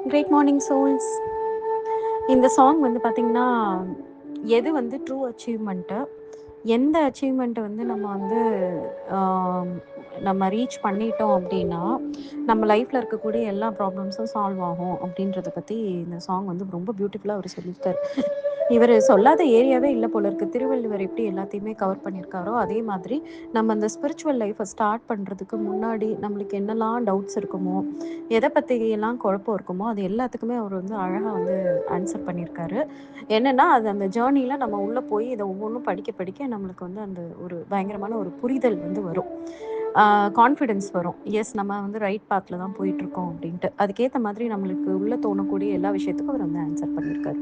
Great morning souls. இந்த song வந்து பார்த்தீங்கன்னா, எது வந்து ட்ரூ அச்சீவ்மெண்ட்டு, எந்த அச்சீவ்மெண்ட்டை வந்து நம்ம வந்து ஆம், நம்ம ரீச் பண்ணிட்டோம் அப்படின்னா, நம்ம லைஃப்பில் இருக்கக்கூடிய எல்லா ப்ராப்ளம்ஸும் சால்வ் ஆகும் அப்படின்றத பற்றி இந்த சாங் வந்து ரொம்ப பியூட்டிஃபுல்லாக அவர் சொல்லியிருக்காரு. இவர் சொல்லாத ஏரியாவே இல்லை போல இருக்கு. திருவள்ளுவர் எப்படி எல்லாத்தையுமே கவர் பண்ணியிருக்காரோ அதே மாதிரி நம்ம அந்த ஸ்பிரிச்சுவல் லைஃப்பை ஸ்டார்ட் பண்ணுறதுக்கு முன்னாடி நம்மளுக்கு என்னெல்லாம் டவுட்ஸ் இருக்குமோ, எதை பற்றியெல்லாம் குழப்பம் இருக்குமோ, அது எல்லாத்துக்குமே அவர் வந்து அழகாக வந்து ஆன்சர் பண்ணியிருக்காரு. என்னென்னா அது அந்த ஜேர்னியில் நம்ம உள்ளே போய் இதை ஒவ்வொன்றும் படிக்க படிக்க நம்மளுக்கு வந்து அந்த ஒரு பயங்கரமான ஒரு புரிதல் வந்து வரும். கான்ஃபிடென்ஸ் வரும். எஸ், நம்ம வந்து ரைட் பாத்தில் தான் போயிட்டுருக்கோம் அப்படின்ட்டு. அதுக்கேற்ற மாதிரி நம்மளுக்கு உள்ளே தோணக்கூடிய எல்லா விஷயத்துக்கும் அவர் வந்து ஆன்சர் பண்ணியிருக்காரு.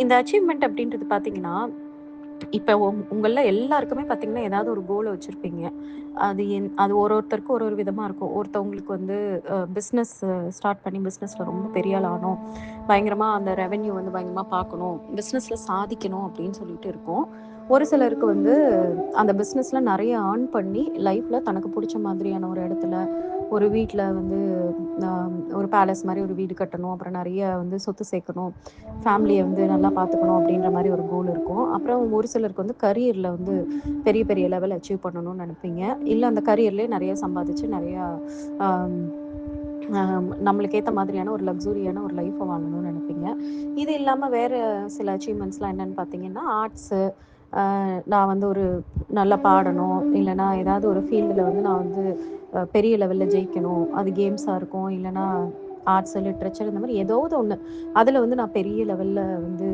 இந்த அச்சீவ்மெண்ட் அப்படின்றது பார்த்தீங்கன்னா, இப்போ உங்கள எல்லாருக்குமே பார்த்தீங்கன்னா, ஏதாவது ஒரு கோலை வச்சுருப்பீங்க. அது ஒருத்தருக்கு ஒரு ஒரு விதமாக இருக்கும். ஒருத்தவங்களுக்கு வந்து பிஸ்னஸ் ஸ்டார்ட் பண்ணி பிஸ்னஸில் ரொம்ப பெரிய ஆள் ஆகணும், பயங்கரமாக அந்த ரெவென்யூ வந்து பயங்கரமாக பார்க்கணும், பிஸ்னஸில் சாதிக்கணும் அப்படின்னு சொல்லிட்டு இருக்கும். ஒரு சிலருக்கு வந்து அந்த பிஸ்னஸில் நிறைய ஏர்ன் பண்ணி லைஃப்பில் தனக்கு பிடிச்ச மாதிரியான ஒரு இடத்துல ஒரு வீட்டில் வந்து ஒரு பேலஸ் மாதிரி ஒரு வீடு கட்டணும், அப்புறம் நிறைய வந்து சொத்து சேர்க்கணும், ஃபேமிலியை வந்து நல்லா பார்த்துக்கணும் அப்படின்ற மாதிரி ஒரு கோல் இருக்கும். அப்புறம் ஒரு சிலருக்கு வந்து கரியரில் வந்து பெரிய பெரிய லெவல் அச்சீவ் பண்ணணும்னு நினைப்பீங்க. இல்லை அந்த கரியர்லேயே நிறைய சம்பாதிச்சு நிறையா நம்மளுக்கு ஏற்ற மாதிரியான ஒரு லக்ஸூரியான ஒரு லைஃப்பை வாழணும்னு நினைப்பீங்க. இது இல்லாமல் வேறு சில அச்சீவ்மெண்ட்ஸ்லாம் என்னென்னு பார்த்தீங்கன்னா, ஆர்ட்ஸு, நான் வந்து ஒரு நல்லா பாடணும், இல்லைனா ஏதாவது ஒரு ஃபீல்டில் வந்து நான் வந்து பெரிய லெவலில் ஜெயிக்கணும். அது கேம்ஸாக இருக்கும், இல்லைனா ஆர்ட்ஸ், லிட்ரேச்சர், இந்த மாதிரி ஏதாவது ஒன்று அதில் வந்து நான் பெரிய லெவலில் வந்து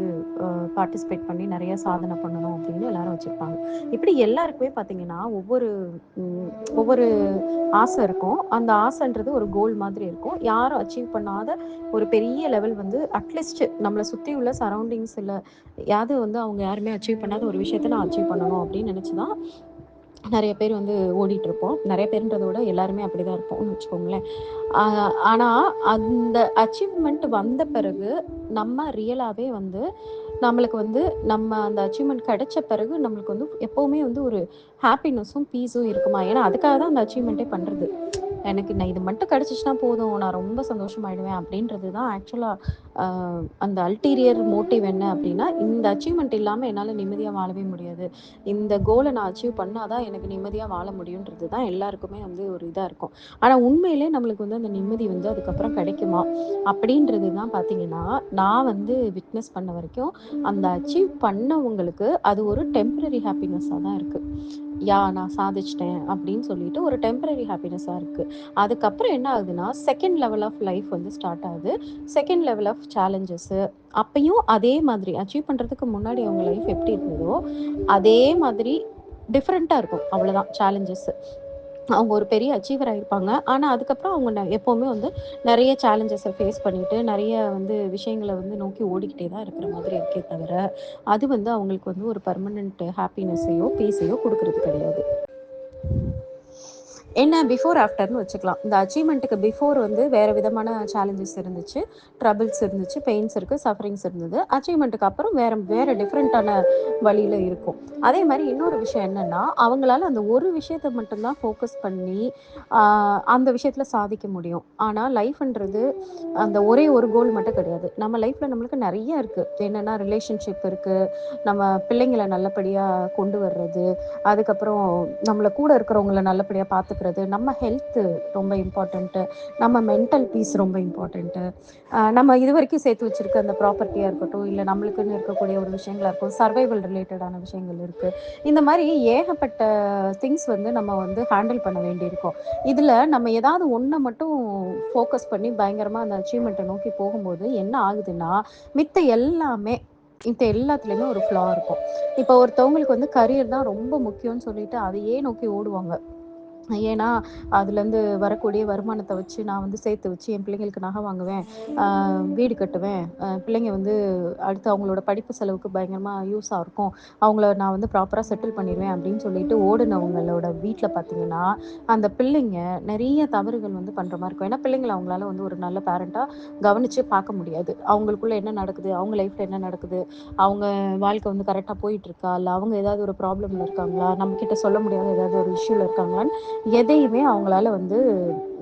பார்ட்டிசிபேட் பண்ணி நிறைய சாதனை பண்ணணும் அப்படின்னு எல்லாரும் வச்சுருப்பாங்க. இப்படி எல்லாருக்குமே பார்த்தீங்கன்னா ஒவ்வொரு ஆசை இருக்கும். அந்த ஆசைன்றது ஒரு கோல் மாதிரி இருக்கும். யாரும் அச்சீவ் பண்ணாத ஒரு பெரிய லெவல் வந்து அட்லீஸ்ட் நம்மளை சுற்றி உள்ள சரௌண்டிங்ஸில் யாவது வந்து அவங்க யாருமே அச்சீவ் பண்ணாத ஒரு விஷயத்த நான் அச்சீவ் பண்ணணும் அப்படின்னு நினச்சி தான் நிறைய பேர் வந்து ஓடிட்டுருப்போம். நிறைய பேருன்றத விட எல்லாருமே அப்படி தான் இருப்போம்னு வச்சுக்கோங்களேன். ஆனால் அந்த அச்சீவ்மெண்ட் வந்த பிறகு நம்ம ரியலாகவே வந்து நம்மளுக்கு வந்து நம்ம அந்த அச்சீவ்மெண்ட் கிடைச்ச பிறகு நம்மளுக்கு வந்து எப்போவுமே வந்து ஒரு ஹாப்பினஸும் பீஸும் இருக்குமா? ஏன்னா அதுக்காக தான் அந்த அச்சீவ்மெண்ட்டே பண்ணுறது. எனக்கு நான் இது மட்டும் கிடச்சிச்சின்னா போதும், நான் ரொம்ப சந்தோஷமாயிடுவேன் அப்படின்றது தான் ஆக்சுவலாக அந்த அல்டீரியர் மோட்டிவ் என்ன அப்படின்னா, இந்த அச்சீவ்மெண்ட் இல்லாமல் என்னால் நிம்மதியாக வாழவே முடியாது, இந்த கோலை நான் அச்சீவ் பண்ணால் தான் எனக்கு நிம்மதியாக வாழ முடியுன்றது தான் எல்லாருக்குமே வந்து ஒரு இதாக இருக்கும். ஆனால் உண்மையிலே நம்மளுக்கு வந்து அந்த நிம்மதி வந்து அதுக்கப்புறம் கிடைக்குமா அப்படின்றது தான் பார்த்தீங்கன்னா, நான் வந்து விட்னஸ் பண்ண வரைக்கும் அந்த அச்சீவ் பண்ணவங்களுக்கு அது ஒரு டெம்பரரி ஹாப்பினஸ்ஸாக தான் இருக்குது. நான் சாதிச்சிட்டேன் அப்படின்னு சொல்லிட்டு ஒரு டெம்பரரி ஹாப்பினஸ்ஸாக இருக்குது. அதுக்கப்புறம் என்ன ஆகுதுன்னா, செகண்ட் லெவல் ஆஃப் லைஃப் வந்து ஸ்டார்ட் ஆகுது. Second level of challenges. அப்பயும் அதே மாதிரி அச்சீவ் பண்ணுறதுக்கு முன்னாடி அவங்க லைஃப் எப்படி இருந்ததோ அதே மாதிரி டிஃப்ரெண்ட்டாக இருக்கும். அவ்வளோதான் சேலஞ்சஸ்ஸு. அவங்க ஒரு பெரிய அச்சீவர் ஆயிருப்பாங்க. ஆனா, அதுக்கப்புறம் அவங்க எப்பவுமே வந்து நெறைய சேலஞ்சஸ ஃபேஸ் பண்ணிட்டு, நெறைய வந்து விஷயங்கள வந்து நோக்கி ஓடிக்கிட்டே தான் இருக்கிற மாதிரி இருக்கே தவிர, அது வந்து அவங்களுக்கு வந்து ஒரு பெர்மனன்ட் ஹாப்பினஸையோ, பீஸையோ குடுக்குறது கிடையாது. என்ன பிஃபோர் ஆஃப்டர்னு வச்சுக்கலாம். இந்த அச்சீவ்மெண்ட்டுக்கு பிஃபோர் வந்து வேறு விதமான சேலஞ்சஸ் இருந்துச்சு, ட்ரபிள்ஸ் இருந்துச்சு, பெயின்ஸ் இருக்குது, சஃபரிங்ஸ் இருந்தது. அச்சீவ்மெண்ட்டுக்கு அப்புறம் வேறு வேறு டிஃப்ரெண்ட்டான வழியில் இருக்கும். அதே மாதிரி இன்னொரு விஷயம் என்னென்னா, அவங்களால அந்த ஒரு விஷயத்தை மட்டும்தான் ஃபோக்கஸ் பண்ணி அந்த விஷயத்தில் சாதிக்க முடியும். ஆனால் லைஃப்ன்றது அந்த ஒரே ஒரு கோல் மட்டும் கிடையாது. நம்ம லைஃப்பில் நம்மளுக்கு நிறைய இருக்குது. என்னென்னா ரிலேஷன்ஷிப் இருக்குது, நம்ம பிள்ளைங்களை நல்லபடியாக கொண்டு வர்றது, அதுக்கப்புறம் நம்மளை கூட இருக்கிறவங்கள நல்லபடியாக பார்த்துக்கிறது, நம்ம ஹெல்த்து ரொம்ப இம்பார்ட்டண்ட்டு, நம்ம மென்டல் பீஸ் ரொம்ப இம்பார்ட்டண்ட்டு, நம்ம இது வரைக்கும் சேர்த்து வச்சுருக்க அந்த ப்ராப்பர்ட்டியாக இருக்கட்டும், இல்லை நம்மளுக்குன்னு இருக்கக்கூடிய ஒரு விஷயங்களாக இருக்கும், சர்வைவல் ரிலேட்டடான விஷயங்கள் இருக்குது. இந்த மாதிரி ஏகப்பட்ட திங்ஸ் வந்து நம்ம வந்து ஹேண்டில் பண்ண வேண்டியிருக்கும். இதில் நம்ம ஏதாவது ஒன்றை மட்டும் ஃபோக்கஸ் பண்ணி பயங்கரமாக அந்த அச்சீவ்மெண்ட்டை நோக்கி போகும்போது என்ன ஆகுதுன்னா, மித்த எல்லாத்துலேயுமே ஒரு ஃப்ளா இருக்கும். இப்போ ஒருத்தவங்களுக்கு வந்து கரியர் தான் ரொம்ப முக்கியம்னு சொல்லிட்டு அதையே நோக்கி ஓடுவாங்க. ஏன்னா, அதுலேருந்து வரக்கூடிய வருமானத்தை வச்சு நான் வந்து சேர்த்து வச்சு என் பிள்ளைங்களுக்கு நகை வாங்குவேன், வீடு கட்டுவேன், பிள்ளைங்க வந்து அடுத்து அவங்களோட படிப்பு செலவுக்கு பயங்கரமாக யூஸாக இருக்கும், அவங்கள நான் வந்து ப்ராப்பராக செட்டில் பண்ணிடுவேன் அப்படின்னு சொல்லிட்டு ஓடுனவங்களோட வீட்டில் பார்த்தீங்கன்னா, அந்த பிள்ளைங்க நிறைய தவறுகள் வந்து பண்ணுற மாதிரி இருக்கும். ஏன்னா பிள்ளைங்களை அவங்களால வந்து ஒரு நல்ல பேரண்ட்டாக கவனித்து பார்க்க முடியாது. அவங்களுக்குள்ள என்ன நடக்குது, அவங்க லைஃப்பில் என்ன நடக்குது, அவங்க வாழ்க்கை வந்து கரெக்டாக போயிட்டுருக்கா, இல்லை அவங்க ஏதாவது ஒரு ப்ராப்ளமில் இருக்காங்களா, நம்மக்கிட்ட சொல்ல முடியாத ஏதாவது ஒரு இஷ்யூவில் இருக்காங்களான்னு எதையுமே அவங்களால வந்து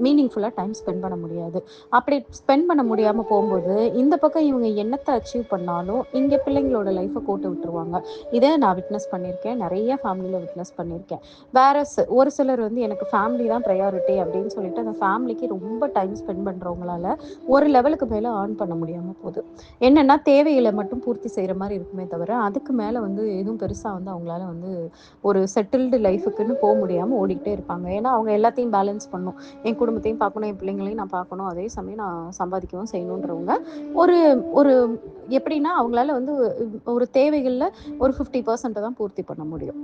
மீனிங்ஃபுல்லா டைம் ஸ்பெண்ட் பண்ண முடியாது. அப்படி ஸ்பெண்ட் பண்ண முடியாம போம்போது, இந்த பக்கம் இவங்க என்னத்த அச்சீவ் பண்ணாலும், இங்க பிள்ளைங்களோட லைஃப கோட்ட விட்டுருவாங்க. இத நான் விட்னஸ் பண்ணியிருக்கேன். நெறைய ஃபேமிலில விட்னஸ் பண்ணியிருக்கேன். ஒரு சிலர் வந்து எனக்கு ஃபேமிலி தான் பிரையாரிட்டி அப்படின்னு சொல்லிட்டு, அந்த ஃபேமிலிக்கு ரொம்ப டைம் ஸ்பெண்ட் பண்றவங்களால, ஒரு லெவலுக்கு மேல ஏர்ன் பண்ண முடியாம போது. என்னன்னா, தேவைகள மட்டும் பூர்த்தி செய்ற மாரி இருக்குமே தவிர, அதுக்கு மேல வந்து எதுவும் பெருசா வந்து அவங்களால வந்து ஒரு செட்டில்டு லைஃப்க்குன்னு முடியாம ஓடிக்கிட்டே இருப்பாங்க. ஏன்னா, அவங்க எல்லாத்தையும் பேலன்ஸ் பண்ணணும். என் குடும்பத்தையும் பார்க்கணும், என் பிள்ளைங்களையும் நான் பார்க்கணும். அதே சமயம் நான் சம்பாதிக்கவும் செய்யணுன்றவங்க, ஒரு ஒரு எப்படின்னா, அவங்களால வந்து ஒரு தேவைகள்ல ஒரு 50% தான் பூர்த்தி பண்ண முடியும்.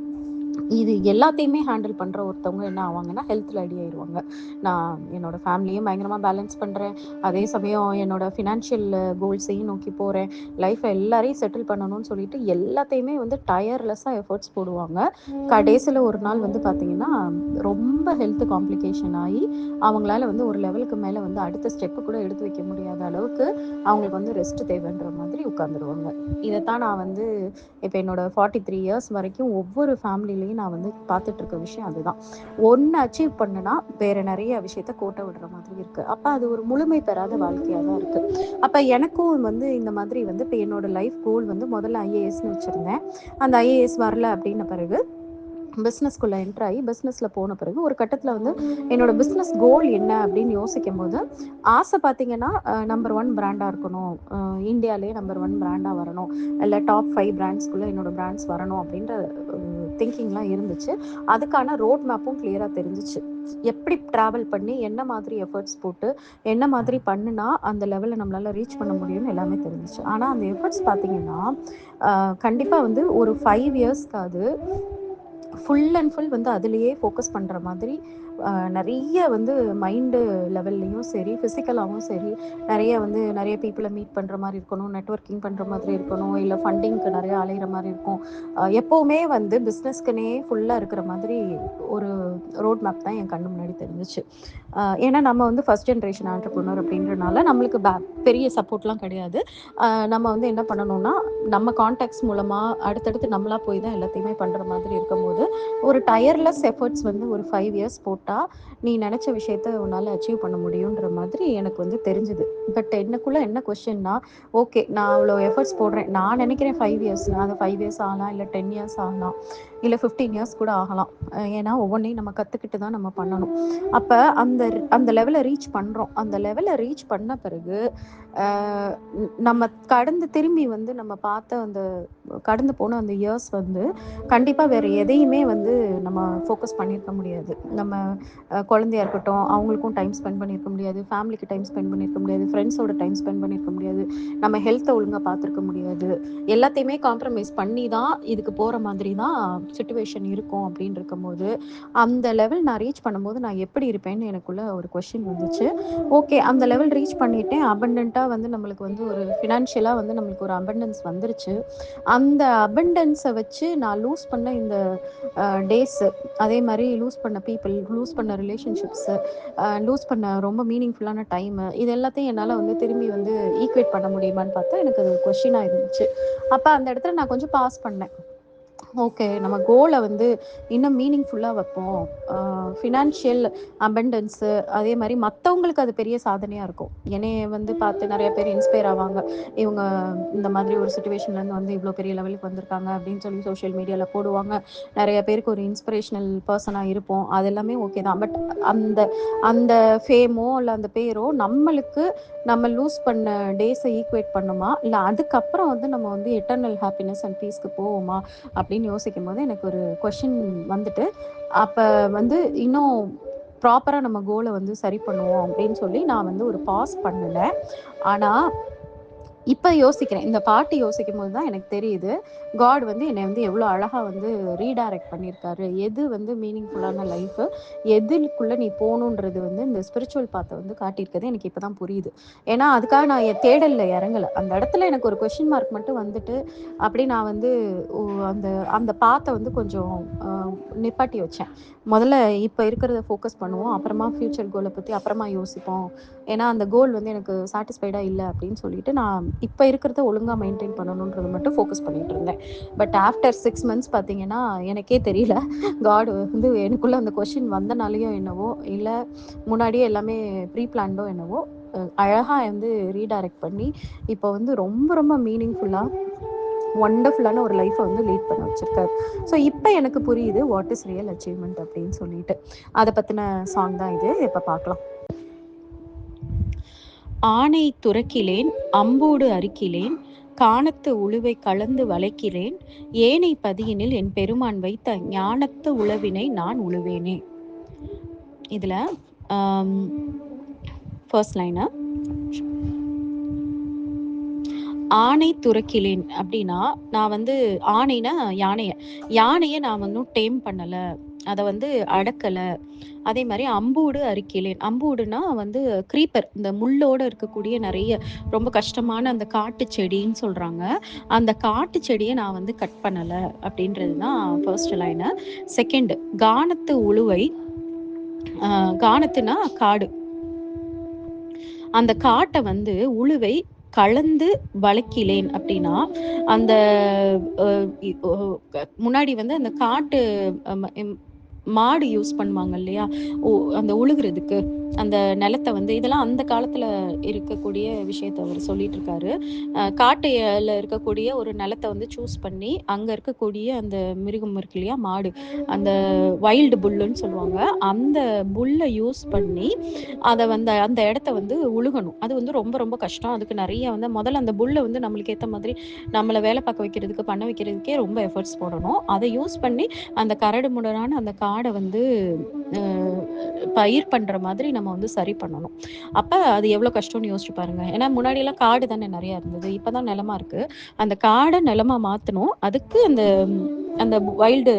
இது எல்லாத்தையுமே ஹேண்டில் பண்ற ஒருத்தவங்க என்ன ஆவாங்கன்னா, ஹெல்த்ல அடி ஆயிருவாங்க. நான் என்னோட ஃபேமிலியும் பயங்கரமா பேலன்ஸ் பண்றேன். அதே சமயம் என்னோட ஃபினான்ஷியல் கோல்ஸையும் நோக்கி போறேன். லைஃப்ல எல்லாரையும் செட்டில் பண்ணணும்னு சொல்லிட்டு எல்லாத்தையுமே வந்து டயர்லெஸ்ஸா எஃபோர்ட்ஸ் போடுவாங்க. கடைசில ஒரு நாள் வந்து பார்த்தீங்கன்னா, ரொம்ப ஹெல்த் காம்ப்ளிகேஷன் ஆயி, அவங்களால வந்து ஒரு லெவலுக்கு மேல வந்து அடுத்த ஸ்டெப் கூட எடுத்து வைக்க முடியாத அளவுக்கு அவங்களுக்கு வந்து ரெஸ்ட் தேவைன்ற மாதிரி உட்கார்ந்துருவாங்க. இதத்தான் நான் வந்து இப்ப என்னோட 43 இயர்ஸ் வரைக்கும் ஒவ்வொரு ஃபேமிலிலயும் நான் வந்து பார்த்துட்டு இருக்க விஷயம் அதுதான். ஒண்ணு அச்சீவ் பண்ணுனா, வேற நெறைய விஷயத்த கோட்ட விடுற மாதிரி இருக்கு. அப்ப அது ஒரு முழுமை பெறாத வாழ்க்கையா தான் இருக்கு. அப்ப எனக்கும் வந்து இந்த மாதிரி வந்து இப்ப என்னோட லைஃப் கோல் வந்து முதல்ல ஐஏஎஸ்ன்னு வச்சிருந்தேன். அந்த ஐஏஎஸ் வரல அப்படின்ன பிறகு பிஸ்னஸ்க்குள்ள என்டர் ஆகி பிஸ்னஸ்ல போன பிறகு ஒரு கட்டத்துல வந்து என்னோட பிஸ்னஸ் கோல் என்ன அப்படின்னு யோசிக்கும் போது ஆசை பார்த்தீங்கன்னா நம்பர் ஒன் பிராண்டா இருக்கணும், இந்தியாலேயே நம்பர் ஒன் பிராண்டா வரணும், இல்லை டாப் 5 பிராண்ட்ஸ்குள்ள என்னோட பிராண்ட்ஸ் வரணும் அப்படின்ற திங்கிங்லாம் இருந்துச்சு. அதுக்கான ரோட் மேப்பும் கிளியரா தெரிஞ்சிச்சு. எப்படி டிராவல் பண்ணி என்ன மாதிரி எஃபர்ட்ஸ் போட்டு என்ன மாதிரி பண்ணுனா அந்த லெவலில் நம்மளால ரீச் பண்ண முடியும்னு எல்லாமே தெரிஞ்சிச்சு. ஆனால் அந்த எஃபர்ட்ஸ் பார்த்தீங்கன்னா கண்டிப்பாக வந்து ஒரு 5 இயர்ஸ்க்காவது ஃபுல் அண்ட் ஃபுல் வந்து அதிலேயே ஃபோக்கஸ் பண்ணுற மாதிரி நிறைய வந்து மைண்டு லெவல்லையும் சரி, ஃபிசிக்கலாகவும் சரி, நிறைய பீப்புளை மீட் பண்ணுற மாதிரி இருக்கணும், நெட்ஒர்க்கிங் பண்ணுற மாதிரி இருக்கணும், இல்லை ஃபண்டிங்க்கு நிறைய அலையிற மாதிரி இருக்கும். எப்போவுமே வந்து பிஸ்னஸ்க்குனே ஃபுல்லாக இருக்கிற மாதிரி ஒரு ரோட் மேப் தான் என் கண்ணு முன்னாடி தெரிஞ்சிச்சு. ஏன்னா நம்ம வந்து ஃபர்ஸ்ட் ஜென்ரேஷன் ஆண்டர்ப்ரனர் அப்படின்றனால நம்மளுக்கு பெரிய சப்போர்ட்லாம் கிடையாது. நம்ம வந்து என்ன பண்ணணும்னா, நம்ம கான்டாக்ட்ஸ் மூலமாக அடுத்தடுத்து நம்மளா போய் தான் எல்லாத்தையுமே பண்ணுற மாதிரி இருக்கும்போது ஒரு டயர்லெஸ் எஃபர்ட்ஸ் வந்து ஒரு 5 இயர்ஸ் போட்டால் நீ நினச்ச விஷயத்த உன்னால் அச்சீவ் பண்ண முடியுன்ற மாதிரி எனக்கு வந்து தெரிஞ்சுது. பட் எனக்குள்ள என்ன கொஸ்டின்னா, ஓகே நான் அவ்வளோ எஃபர்ட்ஸ் போடுறேன், நான் நினைக்கிறேன் 5 இயர்ஸ், அது 5 இயர்ஸ் ஆகலாம், இல்லை 10 இயர்ஸ் ஆகலாம், இல்லை 15 இயர்ஸ் கூட ஆகலாம். ஏன்னா ஒவ்வொன்றையும் நம்ம கற்றுக்கிட்டு தான் நம்ம பண்ணணும். அப்போ அந்த அந்த லெவலை ரீச் பண்ணுறோம். அந்த லெவலை ரீச் பண்ண பிறகு நம்ம திரும்பி வந்து நம்ம பார்த்த அந்த கடந்து போன அந்த இயர்ஸ் வந்து கண்டிப்பாக வேறு எதையுமே வந்து நம்ம ஃபோக்கஸ் பண்ணியிருக்க முடியாது. நம்ம குழந்தையா இருக்கட்டும், அவங்களுக்கும் டைம் ஸ்பெண்ட் பண்ணியிருக்க முடியாது, ஃபேமிலிக்கு டைம் ஸ்பெண்ட் பண்ணியிருக்க முடியாது, ஃப்ரெண்ட்ஸோட டைம் ஸ்பெண்ட் பண்ணியிருக்க முடியாது, நம்ம ஹெல்த்தை ஒழுங்காக பார்த்துருக்க முடியாது. எல்லாத்தையுமே காம்ப்ரமைஸ் பண்ணி தான் இதுக்கு போகிற மாதிரி தான் சுச்சுவேஷன் இருக்கும். அப்படின்னு இருக்கும்போது அந்த லெவல் நான் ரீச் பண்ணும்போது நான் எப்படி இருப்பேன்னு எனக்குள்ள ஒரு கொஷின் வந்துச்சு. ஓகே அந்த லெவல் ரீச் பண்ணிட்டேன், அபண்டண்ட்டாக வந்து நம்மளுக்கு வந்து ஒரு ஃபினான்ஷியலாக வந்து நம்மளுக்கு ஒரு அபண்டன்ஸ் வந்துருச்சு. அந்த அபண்டன்ஸை வச்சு நான் லூஸ் பண்ண இந்த டேஸு, அதே மாதிரி லூஸ் பண்ண பீப்புள், லூஸ் பண்ண ரிலேஷன்ஷிப்ஸு, லூஸ் பண்ண ரொம்ப மீனிங்ஃபுல்லான டைமு, இது எல்லாத்தையும் என்னால் வந்து திரும்பி வந்து ஈக்குவேட் பண்ண முடியுமான்னு பார்த்தா எனக்கு அது கொஷினாக இருந்துச்சு. அப்போ அந்த இடத்துல நான் கொஞ்சம் பாஸ் பண்ணேன். ஓகே நம்ம கோலை வந்து இன்னும் மீனிங்ஃபுல்லாக வைப்போம். ஃபினான்ஷியல் அபண்டன்ஸு, அதே மாதிரி மற்றவங்களுக்கு அது பெரிய சாதனையாக இருக்கும். என்னைய வந்து பார்த்து நிறைய பேர் இன்ஸ்பயர் ஆவாங்க. இவங்க இந்த மாதிரி ஒரு சுச்சுவேஷன்லேருந்து வந்து இவ்வளோ பெரிய லெவலுக்கு வந்திருக்காங்க அப்படின்னு சொல்லி சோஷியல் மீடியாவில் போடுவாங்க. நிறைய பேருக்கு ஒரு இன்ஸ்பிரேஷனல் பர்சனாக இருப்போம். அது எல்லாமே ஓகே தான். பட் அந்த அந்த ஃபேமோ இல்லை அந்த பேரோ நம்மளுக்கு நம்ம லூஸ் பண்ண டேஸை ஈக்குவேட் பண்ணுமா, இல்லை அதுக்கப்புறம் வந்து நம்ம வந்து எட்டர்னல் ஹாப்பினஸ் அண்ட் பீஸ்க்கு போவோமா அப்படின்னு யோசிக்கும் போது எனக்கு ஒரு கொஷின் வந்துட்டு, அப்போ வந்து இன்னும் ப்ராப்பராக நம்ம கோலை வந்து சரி பண்ணுவோம் அப்படின்னு சொல்லி நான் வந்து ஒரு பாஸ் பண்ணினேன். ஆனால் இப்போ யோசிக்கிறேன், இந்த பாட்டு யோசிக்கும் போது தான் எனக்கு தெரியுது, காட் வந்து என்னை வந்து எவ்வளோ அழகாக வந்து ரீடைரக்ட் பண்ணியிருக்காரு. எது வந்து மீனிங்ஃபுல்லான லைஃபு, எதுக்குள்ளே நீ போகணுன்றது வந்து இந்த ஸ்பிரிச்சுவல் பாத்தை வந்து காட்டியிருக்கிறது எனக்கு இப்போ தான் புரியுது. ஏன்னா அதுக்காக நான் என் தேடலில் இறங்கலை. அந்த இடத்துல எனக்கு ஒரு கொஷின் மார்க் மட்டும் வந்துட்டு அப்படி நான் வந்து அந்த அந்த பாத்தை வந்து கொஞ்சம் நிப்பாட்டி வச்சேன். முதல்ல இப்போ இருக்கிறத ஃபோக்கஸ் பண்ணுவோம், அப்புறமா ஃப்யூச்சர் கோலை பற்றி அப்புறமா யோசிப்போம். ஏன்னா அந்த கோல் வந்து எனக்கு சாட்டிஸ்ஃபைடாக இல்லை அப்படின்னு சொல்லிட்டு நான் இப்போ இருக்கிறத ஒழுங்காக மெயின்டைன் பண்ணணுன்றது மட்டும் ஃபோக்கஸ் பண்ணிட்டு இருந்தேன். பட் ஆஃப்டர் 6 months பார்த்தீங்கன்னா எனக்கே தெரியல, காட் வந்து எனக்குள்ளே அந்த கொஷின் வந்தனாலேயோ என்னவோ, இல்லை முன்னாடியே எல்லாமே ப்ரீ பிளான்டோ என்னவோ, அழகாக வந்து ரீடைரக்ட் பண்ணி இப்போ வந்து ரொம்ப ரொம்ப மீனிங்ஃபுல்லாக ஒண்டர்ஃபுல்லான ஒரு லைஃப்பை வந்து லீட் பண்ண வச்சுருக்காரு. ஸோ இப்போ எனக்கு புரியுது வாட் இஸ் ரியல் அச்சீவ்மெண்ட் அப்படின்னு சொல்லிட்டு. அதை பற்றின சாங் தான் இது. இப்போ பார்க்கலாம். ஆணை துறக்கிலேன் அம்பூடு அறுக்கிலேன், காணத்து உழுவை கலந்து வளைக்கிறேன், ஏனை பதியினில் என் பெருமான் வைத்த ஞானத்து உழவினை நான் உழுவேனே. இதில் ஃபர்ஸ்ட் லைனு, ஆணை துறக்கிலேன் அப்படின்னா, நான் வந்து ஆணைனா யானையை நான் வந்து டேம் பண்ணலை, அதை வந்து அடக்கலை. அதே மாதிரி அம்பூடு அறுக்கிலேன். அம்பூடுனா வந்து க்ரீப்பர், இந்த முள்ளோட இருக்கக்கூடிய நிறைய ரொம்ப கஷ்டமான அந்த காட்டு செடின்னு சொல்கிறாங்க. அந்த காட்டு செடியை நான் வந்து கட் பண்ணலை அப்படின்றது தான் ஃபர்ஸ்ட் லைனு. செகண்ட், கானத்து உழுவை, கானத்துனா காடு, அந்த காட்டை வந்து உழுவை கலந்து வளைக்கிலேன் அப்படின்னா, அந்த முன்னாடி வந்து அந்த காட்டு மாடு யூஸ் பண்ணுவாங்க இல்லையா, அந்த உழுகிறதுக்கு அந்த நிலத்தை வந்து, இதெல்லாம் அந்த காலத்தில் இருக்கக்கூடிய விஷயத்த அவர் சொல்லிட்டு இருக்காரு. காட்டுல இருக்கக்கூடிய ஒரு நிலத்தை வந்து சூஸ் பண்ணி அங்கே இருக்கக்கூடிய அந்த மிருகம் இருக்கு இல்லையா, மாடு, அந்த வைல்டு புல்லுன்னு சொல்லுவாங்க, அந்த புல்லை யூஸ் பண்ணி அதை வந்து அந்த இடத்த வந்து உழுகணும். அது வந்து ரொம்ப ரொம்ப கஷ்டம். அதுக்கு நிறைய வந்து முதல்ல அந்த புல்லை வந்து நம்மளுக்கு ஏற்ற மாதிரி நம்மளை வேலை பார்க்க வைக்கிறதுக்கு, பண்ண வைக்கிறதுக்கே ரொம்ப எஃபர்ட்ஸ் போடணும். அதை யூஸ் பண்ணி அந்த கரடு முரடான அந்த காடை வந்து பயிர் பண்ணுற மாதிரி நம்ம வந்து சரி பண்ணணும். அப்போ அது எவ்வளோ கஷ்டம்னு யோசிச்சு பாருங்க. ஏன்னா முன்னாடியெல்லாம் காடு தானே நிறையா இருந்தது, இப்போ தான் நிலமா இருக்குது. அந்த காடை நிலமா மாற்றணும். அதுக்கு அந்த அந்த வைல்டு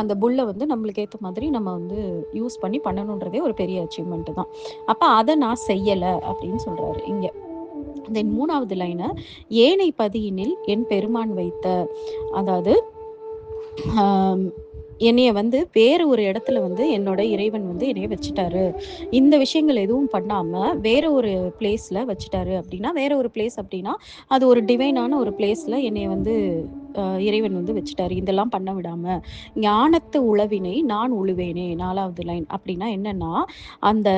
அந்த புல்லை வந்து நம்மளுக்கு ஏற்ற மாதிரி நம்ம வந்து யூஸ் பண்ணி பண்ணணுன்றதே ஒரு பெரிய அச்சீவ்மெண்ட் தான். அப்போ அதை நான் செய்யலை அப்படின்னு சொல்கிறாரு இங்கே. தென் மூணாவது லைனு, ஏனை பதியினில் என் பெருமான் வைத்த, அதாவது என்னைய வந்து வேறு ஒரு இடத்துல வந்து என்னோட இறைவன் வந்து என்னைய வச்சுட்டாரு. இந்த விஷயங்கள் எதுவும் பண்ணாமல் வேற ஒரு பிளேஸில் வச்சுட்டாரு. அப்படின்னா வேற ஒரு பிளேஸ் அப்படின்னா அது ஒரு டிவைனான ஒரு பிளேஸில் என்னைய வந்து இறைவன் வந்து வச்சுட்டாரு, இதெல்லாம் பண்ண விடாமல். ஞானத்து உழவினை நான் உழுவேனே, 4வது லைன். அப்படின்னா என்னன்னா, அந்த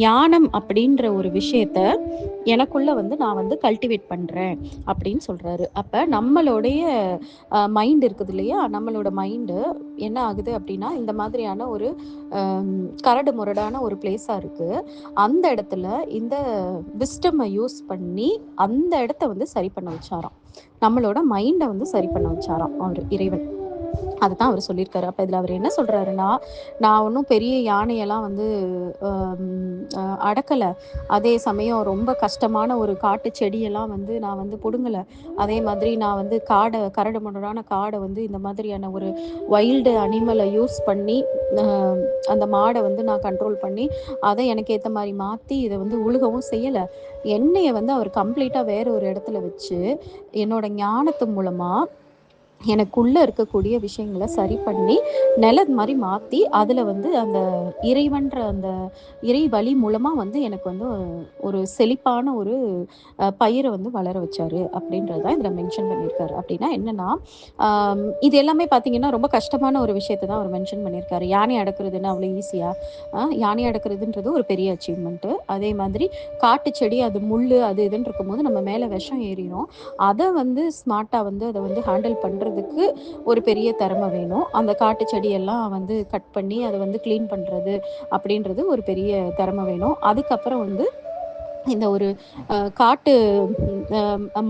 ஞானம் அப்படின்ற ஒரு விஷயத்த எனக்குள்ள வந்து நான் வந்து கல்டிவேட் பண்ணுறேன் அப்படின்னு சொல்கிறாரு. அப்போ நம்மளுடைய மைண்ட் இருக்குது இல்லையா, நம்மளோட மைண்டு என்ன ஆகுது அப்படின்னா, இந்த மாதிரியான ஒரு கரடு முரடான ஒரு பிளேஸாக இருக்குது. அந்த இடத்துல இந்த விஸ்டமை யூஸ் பண்ணி அந்த இடத்த வந்து சரி பண்ண வச்சாராம். நம்மளோட மைண்டை வந்து சரி பண்ண வச்சாராம் அவர் இறைவன். அதுதான் அவர் சொல்லியிருக்காரு. அப்போ இதில் அவர் என்ன சொல்கிறாருன்னா, நான் ஒன்றும் பெரிய யானையெல்லாம் வந்து அடக்கலை, அதே சமயம் ரொம்ப கஷ்டமான ஒரு காட்டு செடியெல்லாம் வந்து நான் வந்து பிடுங்கலை, அதே மாதிரி நான் வந்து கரடு முரடான காடை வந்து இந்த மாதிரியான ஒரு வைல்டு அனிமலை யூஸ் பண்ணி அந்த மாடை வந்து நான் கண்ட்ரோல் பண்ணி அதை எனக்கு ஏற்ற மாதிரி மாற்றி இதை வந்து உழுகவும் செய்யலை. என்னையை வந்து அவர் கம்ப்ளீட்டாக வேற ஒரு இடத்துல வச்சு என்னோட ஞானத்து மூலமாக எனக்குள்ளே இருக்கக்கூடிய விஷயங்களை சரி பண்ணி நிலம் மாதிரி மாற்றி அதில் வந்து அந்த இறைவன்ற அந்த இறை வழி மூலமாக வந்து எனக்கு வந்து ஒரு செழிப்பான ஒரு பயிரை வந்து வளர வச்சாரு அப்படின்றது தான் இதில் மென்ஷன் பண்ணியிருக்காரு. அப்படின்னா என்னென்னா, இது எல்லாமே பார்த்தீங்கன்னா ரொம்ப கஷ்டமான ஒரு விஷயத்தை தான் அவர் மென்ஷன் பண்ணியிருக்காரு. யானை அடக்கிறதுன்னு அவ்வளோ ஈஸியாக? யானை அடக்கிறதுன்றது ஒரு பெரிய அச்சீவ்மெண்ட்டு. அதே மாதிரி காட்டு செடி, அது முள், அது இதுன்னு இருக்கும்போது நம்ம மேலே விஷம் ஏறிடும். அதை வந்து ஸ்மார்ட்டாக வந்து அதை வந்து ஹேண்டில் பண்ணுறதுக்கு ஒரு பெரிய திறமை வேணும். அந்த காட்டு செடியெல்லாம் வந்து கட் பண்ணி அதை வந்து க்ளீன் பண்ணுறது அப்படின்றது ஒரு பெரிய திறமை வேணும். அதுக்கப்புறம் வந்து இந்த ஒரு காட்டு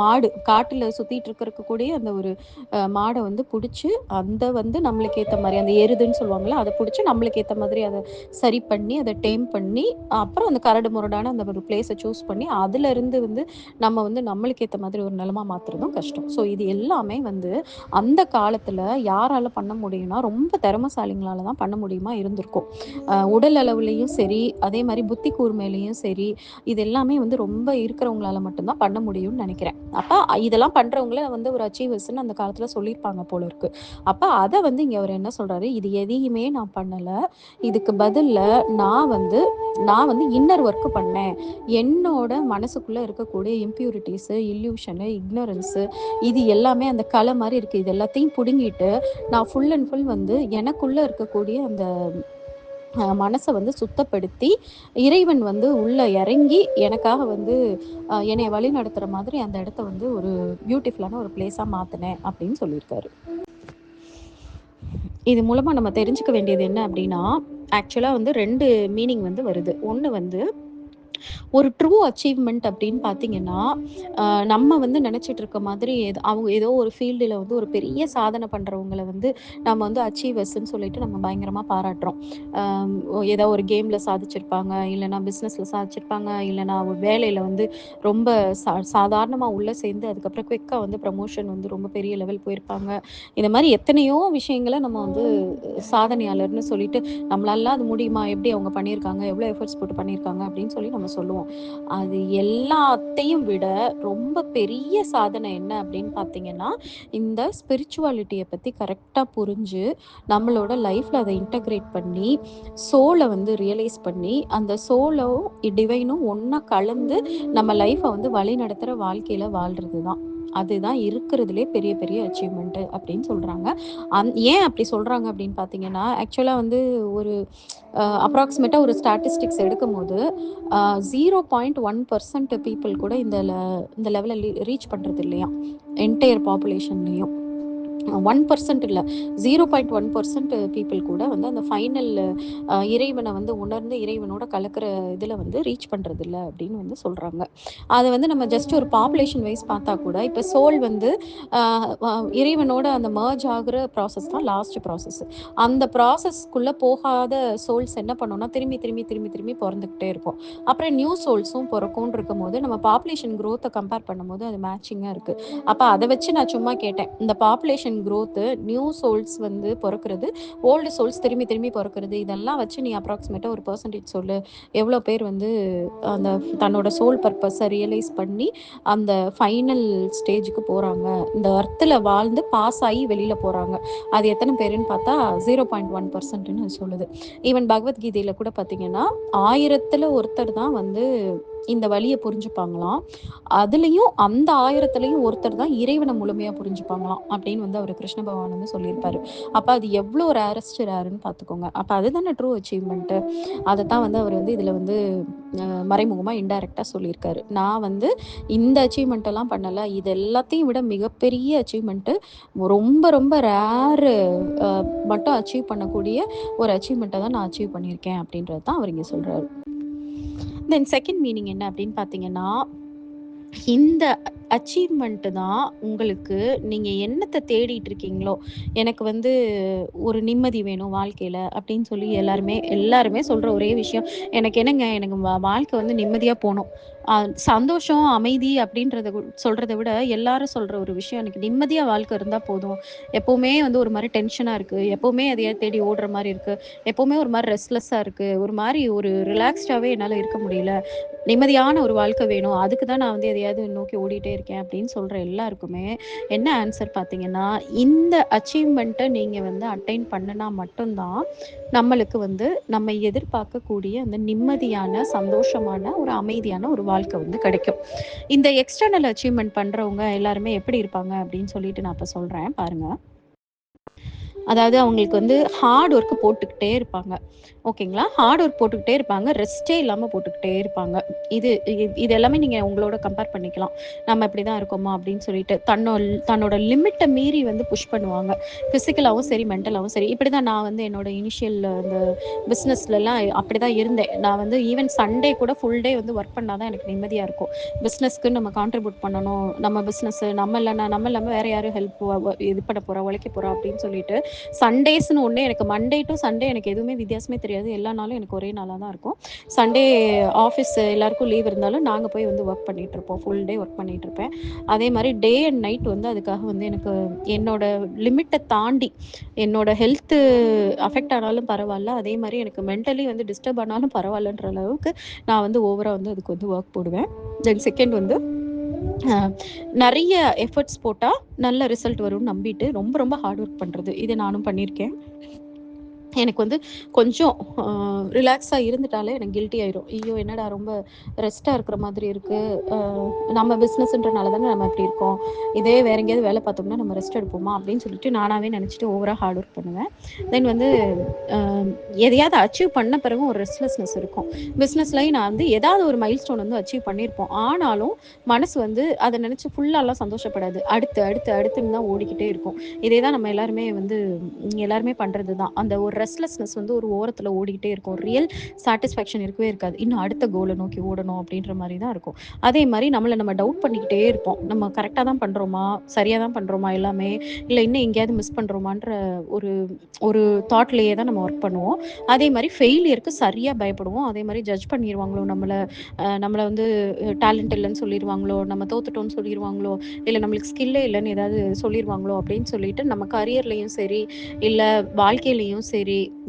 மாடு, காட்டில் சுற்றிட்டு இருக்கக்கூடிய அந்த ஒரு மாடை வந்து பிடிச்சி அதை வந்து நம்மளுக்கு ஏற்ற மாதிரி, அந்த எருதுன்னு சொல்லுவாங்கள்ல, அதை பிடிச்சி நம்மளுக்கு ஏற்ற மாதிரி அதை சரி பண்ணி அதை டேம் பண்ணி அப்புறம் அந்த கரடு முரடான அந்த ஒரு பிளேஸை சூஸ் பண்ணி அதிலிருந்து வந்து நம்ம வந்து நம்மளுக்கு ஏற்ற மாதிரி ஒரு நிலமா மாற்றுறதும் கஷ்டம். ஸோ இது எல்லாமே வந்து அந்த காலத்தில் யாரால் பண்ண முடியும்னா ரொம்ப திறமசாலிங்களால தான் பண்ண முடியுமா இருந்திருக்கும். உடல் அளவுலேயும் சரி, அதே மாதிரி புத்தி கூர்மையிலையும் சரி, இதெல்லாம் எல்லாமே வந்து ரொம்ப இருக்கிறவங்களால மட்டும்தான் பண்ண முடியும்னு நினைக்கிறேன். அப்ப இதெல்லாம் பண்றவங்கள வந்து ஒரு அச்சீவர்ஸ்ன்னு அந்த காலத்துல சொல்லியிருப்பாங்க போல இருக்கு. அப்ப அத வந்து இங்க அவர் என்ன சொல்றாரு, இது எதையுமே நான் பண்ணல. இதுக்கு பதில்ல நான் வந்து நான் வந்து இன்னர் ஒர்க் பண்ணேன். என்னோட மனசுக்குள்ள இருக்கக்கூடிய இம்பியூரிட்டீஸ், இல்யூஷன், இக்னோரன்ஸ் இது எல்லாமே அந்த கலை மாரி இருக்கு. இது எல்லாத்தையும் புடுங்கிட்டு நான் ஃபுல் அண்ட் ஃபுல் வந்து எனக்குள்ள இருக்கக்கூடிய அந்த மனச வந்து சுத்தப்படுத்தி, இறைவன் வந்து உள்ள இறங்கி எனக்காக வந்து என்னைய வழி நடத்துற மாதிரி அந்த இடத்த வந்து ஒரு பியூட்டிஃபுல்லான ஒரு பிளேஸா மாத்துனேன் அப்படின்னு சொல்லியிருக்காரு. இது மூலமா நம்ம தெரிஞ்சுக்க வேண்டியது என்ன அப்படின்னா, ஆக்சுவலா வந்து 2 மீனிங் வந்து வருது. ஒண்ணு வந்து ஒரு ட்ரூ அச்சீவ்மெண்ட் அப்படின்னு பார்த்தீங்கன்னா, நம்ம வந்து நெனச்சிட்டு இருக்க மாதிரி அவங்க ஏதோ ஒரு ஃபீல்டுல வந்து ஒரு பெரிய சாதனை பண்றவங்கள வந்து நம்ம வந்து அச்சீவர்ஸ்ன்னு சொல்லிட்டு நம்ம பயங்கரமா பாராட்டுறோம். ஏதோ ஒரு கேம்ல சாதிச்சிருப்பாங்க, இல்லன்னா பிசினஸ்ல சாதிச்சிருப்பாங்க, இல்லன்னா ஒரு வேலையில வந்து ரொம்ப சாதாரணமா உள்ள சேர்ந்து அதுக்கப்புறம் குயிக்கா வந்து ப்ரமோஷன் வந்து ரொம்ப பெரிய லெவல் போயிருப்பாங்க. இந்த மாரி எத்தனையோ விஷயங்கள நம்ம வந்து சாதனையாளர்ன்னு சொல்லிட்டு, நம்மளால அது முடியுமா? எப்படி அவங்க பண்ணியிருக்காங்க? எவ்வளோ எஃபோர்ட்ஸ் போட்டு பண்ணியிருக்காங்க? அப்படின்னு சொல்லி நம்ம சொல்லுவோம். அது எல்லாத்தையும் விட ரொம்ப பெரிய சாதனை என்ன அப்படின்னு பார்த்தீங்கன்னா, இந்த ஸ்பிரிச்சுவாலிட்டிய பத்தி கரெக்ட்டா புரிஞ்சு, நம்மளோட லைஃப்ல அத இன்டகிரேட் பண்ணி, சோல வந்து ரியலைஸ் பண்ணி, அந்த சோலும் டிவைனும் ஒண்ணா கலந்து நம்ம லைஃப வந்து வழிநடத்துற வாழ்க்கையில வாழ்றது தான். அதுதான் இருக்கிறதுலே பெரிய பெரிய அச்சீவ்மெண்ட் அப்படின்னு சொல்றாங்க. ஏன் அப்படி சொல்றாங்க அப்படின்னு பார்த்தீங்கன்னா, ஆக்சுவலா வந்து ஒரு அப்ராக்ஸிமேட்டா ஒரு ஸ்டாட்டிஸ்டிக்ஸ் எடுக்கும்போது, 0.1% பீப்பிள் கூட இந்த லெவல ரீச் பண்றது இல்லையாம். என்டயர் பாப்புலேஷன்லயும். 1% இல்ல. 0.1% பீப்பிள் கூட வந்து அந்த ஃபைனல் இறைவன வந்து உணர்ந்து இறைவனோட கலக்கிற இதுல வந்து ரீச் பண்றதில்ல அப்படின்னு வந்து சொல்றாங்க. அத வந்து நம்ம ஜஸ்ட் ஒரு பாப்புலேஷன் வைஸ் பார்த்தா கூட, இப்ப சோல் வந்து அ வ இறைவனோட அந்த மெர்ஜ் ஆகுற ப்ராசஸ் தான் லாஸ்ட் ப்ராசஸ். அந்த ப்ராசஸ்க்குள்ள போகாத சோல்ஸ் என்ன பண்ணும்னா, திரும்பி திரும்பி திரும்பி திரும்பி பொறந்துகிட்டே இருக்கும். அப்புறம் நியூ சோல்ஸும் பொறக்கும்ன்னு இருக்கும்போது, நம்ம பாப்புலேஷன் குரோத்த கம்பேர் பண்ணும்போது அது மேட்சிங்கா இருக்கு. அப்ப அத வச்சு நான் சும்மா கேட்டேன். இந்த பாப்புலேஷன் குரோத், நியூ சோல்ஸ் வந்து பொறக்குறது, ஓல்டு சோல்ஸ் திரும்பி திரும்பி பொறக்குறது, இதெல்லாம் வச்சு நீ அப்ராக்ஸிமேட்டா ஒரு பெர்சன்டேஜ் சொல்லு. எவ்வளோ பேர் வந்து அந்த தன்னோட சோல் பர்ப்பஸ ரியலைஸ் பண்ணி, அந்த ஃபைனல் ஸ்டேஜ்க்கு போறாங்க. இந்த எர்த்ல வாழ்ந்து பாஸ் ஆயி வெளில போறாங்க. அது எத்தன பேருன்னு பார்த்தா 0.1%ன்னு அது சொல்லுது. ஈவன் பகவத்கீதையில கூட பார்த்தீங்கன்னா, 1000த்துல ஒருத்தர் தான் வந்து இந்த வலிய புரிஞ்சுப்பாங்களாம். அதுலயும் அந்த 1000த்துலயும் ஒருத்தர் தான் இறைவன முழுமையா புரிஞ்சுப்பாங்களாம். அப்படின்னு வந்து அவரு கிருஷ்ண பகவான் வந்து சொல்லியிருப்பாரு. அப்ப அது எவ்ளோ ரேரஸ்ட் ரேர்ன்னு பார்த்துக்கோங்க. அப்ப அதுதானே ட்ரூ அச்சீவ்மென்ட். அதத்தான் வந்து அவர் வந்து இதுல வந்து மறைமுகமா இன்டைரக்ட்டா சொல்லியிருக்காரு. நான் வந்து இந்த அச்சீவ்மென்ட் எல்லாம் பண்ணல. இது எல்லாத்தையும் விட மிகப்பெரிய அச்சீவ்மென்ட் ரொம்ப ரொம்ப ரேர் அ மட்டும் அச்சீவ் பண்ணக்கூடிய ஒரு அச்சீவ்மென்ட்ட தான் நான் அச்சீவ் பண்ணியிருக்கேன் அப்படின்றது தான் அவர் இங்க சொல்றாரு. தென் செகண்ட் மீனிங் என்ன அப்படின்னு பார்த்தீங்கன்னா, இந்த அச்சீவ்மெண்ட் தான் உங்களுக்கு நீங்க என்னத்த தேடிட்டு இருக்கீங்களோ, எனக்கு வந்து ஒரு நிம்மதி வேணும் வாழ்க்கையில அப்படின்னு சொல்லி எல்லாருமே எல்லாருமே சொல்ற ஒரே விஷயம், எனக்கு என்னங்க எனக்கு வாழ்க்கை வந்து நிம்மதியா போணும். அ சந்தோஷம், அமைதி அப்படின்றத சொல்றத விட எல்லாரும் சொல்ற ஒரு விஷயம், எனக்கு நிம்மதியா வாழ்க்கை இருந்தா போதும். எப்பவுமே வந்து ஒரு மாரி டென்ஷனா இருக்கு. எப்பவுமே எதையா தேடி ஓடுற மாரி இருக்கு. எப்பவுமே ஒரு மாரி ரெஸ்ட்லெஸ்ஸா இருக்கு. ஒரு மாரி ஒரு ரிலாக்ஸ்டாவே என்னால இருக்க முடியல. நிம்மதியான ஒரு வாழ்க்கை வேணும். அதுக்கு தான் நான் வந்து எதையாவது நோக்கி ஓடிட்டே இருக்கேன் அப்படின்னு சொல்ற எல்லாருக்குமே என்ன ஆன்சர் பார்த்தீங்கன்னா, இந்த அச்சீவ்மெண்ட்ட நீங்க வந்து அட்டைன் பண்ணுனா மட்டும் தான், நம்மளுக்கு வந்து நம்ம எதிர்பார்க்கக்கூடிய அந்த நிம்மதியான, சந்தோஷமான, ஒரு அமைதியான ஒரு வாழ்க்கை வந்து கிடைக்கும். இந்த எக்ஸ்டர்னல் அச்சீவ்மென்ட் பண்றவங்க எல்லாருமே எப்படி இருப்பாங்க அப்படின்னு சொல்லிட்டு நான் இப்ப சொல்றேன் பாருங்க. அதாவது அவங்களுக்கு வந்து ஹார்ட் ஒர்க் போட்டுக்கிட்டே இருப்பாங்க. ஓகேங்களா? ஹார்ட் ஒர்க் போட்டுக்கிட்டே இருப்பாங்க. ரெஸ்ட்டே இல்லாம போட்டுக்கிட்டே இருப்பாங்க. இது எல்லாமே நீங்க உங்களோட கம்பேர் பண்ணிக்கலாம். நம்ம இப்படிதான் இருக்கோமா அப்படின்னு சொல்லிட்டு. தன்னோட லிமிட்ட மீறி வந்து புஷ் பண்ணுவாங்க. பிசிக்கலாவும் சரி, மென்டலாவும் சரி. இப்படிதான் நான் வந்து என்னோட இனிஷியல் இந்த பிசினஸ்லலாம் அப்படிதான் இருந்தேன். நான் வந்து ஈவன் சண்டே கூட ஃபுல் டே வந்து ஒர்க் பண்ணா தான் எனக்கு நிம்மதியா இருக்கும். பிசினஸ்க்கு நம்ம கான்ட்ரிபியூட் பண்ணணும். நம்ம பிசினஸ் நம்ம இல்லாம வேற யாரும் ஹெல்ப் இது பண்ண போறா, உழைக்க போறா அப்படின்னு சொல்லிட்டு சண்டேஸ்னு ஒன்று எனக்கு மண்டே டு சண்டே எனக்கு எதுவுமே வித்தியாசமே தெரியாது. எல்லா நாளும் எனக்கு ஒரே நாளாக தான் இருக்கும். சண்டே ஆஃபீஸ் எல்லாருக்கும் லீவ் இருந்தாலும் நாங்கள் போய் வந்து ஒர்க் பண்ணிகிட்ருப்போம். ஃபுல் டே ஒர்க் பண்ணிகிட்ருப்பேன். அதே மாதிரி டே அண்ட் நைட் வந்து அதுக்காக வந்து எனக்கு என்னோட லிமிட்டை தாண்டி என்னோட ஹெல்த்து அஃபெக்ட் ஆனாலும் பரவாயில்ல, அதே மாதிரி எனக்கு மென்டலி வந்து டிஸ்டர்ப் ஆனாலும் பரவாயில்லன்ற அளவுக்கு நான் வந்து ஓவராக வந்து அதுக்கு வந்து ஒர்க் போடுவேன். தென் செகண்ட் வந்து நிறைய எஃபர்ட்ஸ் போட்டால் நல்ல ரிசல்ட் வரும்னு நம்பிட்டு ரொம்ப ரொம்ப ஹார்ட் ஒர்க் பண்ணுறது, இதை நானும் பண்ணியிருக்கேன். எனக்கு வந்து கொஞ்சம் ரிலாக்ஸாக இருந்துட்டாலே எனக்கு கில்ட்டி ஆயிரும். ஐயோ என்னடா ரொம்ப ரெஸ்ட்டாக இருக்கிற மாதிரி இருக்குது, நம்ம பிஸ்னஸ்ன்றனால தானே நம்ம இப்படி இருக்கோம், இதே வேற எங்கேயாவது வேலை பார்த்தோம்னா நம்ம ரெஸ்ட் எடுப்போமா அப்படின்னு சொல்லிட்டு நானாகவே நினச்சிட்டு ஓவராக ஹார்ட் ஒர்க் பண்ணுவேன். தென் வந்து எதையாவது அச்சீவ் பண்ண பிறகு ஒரு ரெஸ்ட்லெஸ்னஸ் இருக்கும். பிஸ்னஸ்லையும் நான் வந்து ஏதாவது ஒரு மைல் ஸ்டோன் வந்து அச்சீவ் பண்ணியிருப்போம். ஆனாலும் மனசு வந்து அதை நினச்சி ஃபுல்லாலாம் சந்தோஷப்படாது. அடுத்து அடுத்து அடுத்துன்னு தான் ஓடிக்கிட்டே இருக்கும். இதே தான் நம்ம எல்லாருமே வந்து எல்லாருமே பண்ணுறது தான். அந்த ஒரு ரெஸ்ட்லெஸ்னஸ் வந்து ஒரு ஓரத்தில் ஓடிக்கிட்டே இருக்கும். ரியல் சாட்டிஸ்ஃபேக்ஷன் இருக்கவே இருக்காது. இன்னும் அடுத்த கோலை நோக்கி ஓடணும் அப்படின்ற மாதிரி தான் இருக்கும். அதே மாதிரி நம்ம டவுட் பண்ணிக்கிட்டே இருப்போம். நம்ம கரெக்டாக தான் பண்ணுறோமா, சரியாக தான் பண்ணுறோமா எல்லாமே, இல்லை இன்னும் எங்கேயாவது மிஸ் பண்ணுறோமான்ற ஒரு ஒரு தாட்லேயே தான் நம்ம ஒர்க் பண்ணுவோம். அதே மாதிரி ஃபெயிலியருக்கு சரியாக பயப்படுவோம். அதே மாதிரி ஜட்ஜ் பண்ணிடுவாங்களோ நம்மளை வந்து டேலண்ட் இல்லைன்னு சொல்லிடுவாங்களோ, நம்ம தோத்துட்டோம்னு சொல்லிடுவாங்களோ, இல்லை நம்மளுக்கு ஸ்கில்லே இல்லைன்னு ஏதாவது சொல்லிடுவாங்களோ அப்படின்னு சொல்லிட்டு நம்ம கரியர்லேயும் சரி, இல்லை வாழ்க்கையிலையும் சரி,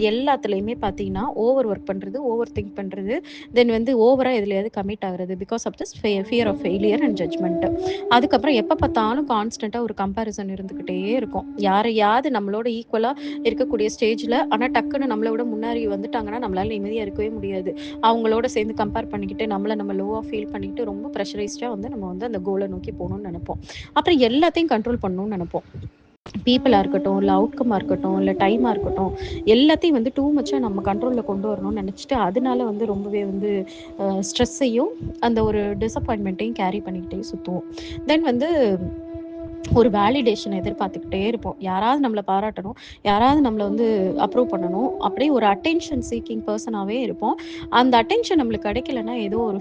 எல்லாத்துலேயுமே பார்த்தீங்கன்னா ஓவர் ஒர்க் பண்ணுறது, ஓவர் திங்க் பண்ணுறது, தென் வந்து ஓவராக எதுலையாவது கமிட் ஆகுறது because of this fear of failure and judgement. அதுக்கப்புறம் எப்போ பார்த்தாலும் கான்ஸ்டண்ட்டாக ஒரு கம்பேரிசன் இருந்துக்கிட்டே இருக்கும். யாரையாவது நம்மளோட ஈக்குவலாக இருக்கக்கூடிய ஸ்டேஜில் ஆனால் டக்குன்னு நம்மளை விட முன்னாடி வந்துட்டாங்கன்னா நம்மளால நிம்மதியாக இருக்கவே முடியாது. அவங்களோட சேர்ந்து கம்பேர் பண்ணிக்கிட்டு நம்ம லோவாக ஃபீல் பண்ணிக்கிட்டு ரொம்ப ப்ரெஷரைஸ்டாக வந்து நம்ம வந்து அந்த கோலை நோக்கி போகணும்னு நினைப்போம். அப்புறம் எல்லாத்தையும் கண்ட்ரோல் பண்ணணும்னு நினைப்போம். பீப்புளாக இருக்கட்டும், இல்லை அவுட்கம்மாக இருக்கட்டும், இல்லை டைமாக இருக்கட்டும், எல்லாத்தையும் வந்து டூ மச்சாக நம்ம கண்ட்ரோலில் கொண்டு வரணும்னு நினச்சிட்டு அதனால வந்து ரொம்பவே வந்து ஸ்ட்ரெஸ்ஸையும் அந்த ஒரு டிசப்பாயின்மெண்ட்டையும் கேரி பண்ணிக்கிட்டே சுற்றுவோம். தென் வந்து ஒரு வேலிடேஷன் எதிர்பார்த்துக்கிட்டே இருப்போம். யாராவது நம்மளை பாராட்டணும், யாராவது நம்மளை வந்து அப்ரூவ் பண்ணணும், அப்படியே ஒரு அட்டென்ஷன் சீக்கிங் பர்சனாகவே இருப்போம். அந்த அட்டென்ஷன் நம்மளுக்கு கிடைக்கலன்னா ஏதோ ஒரு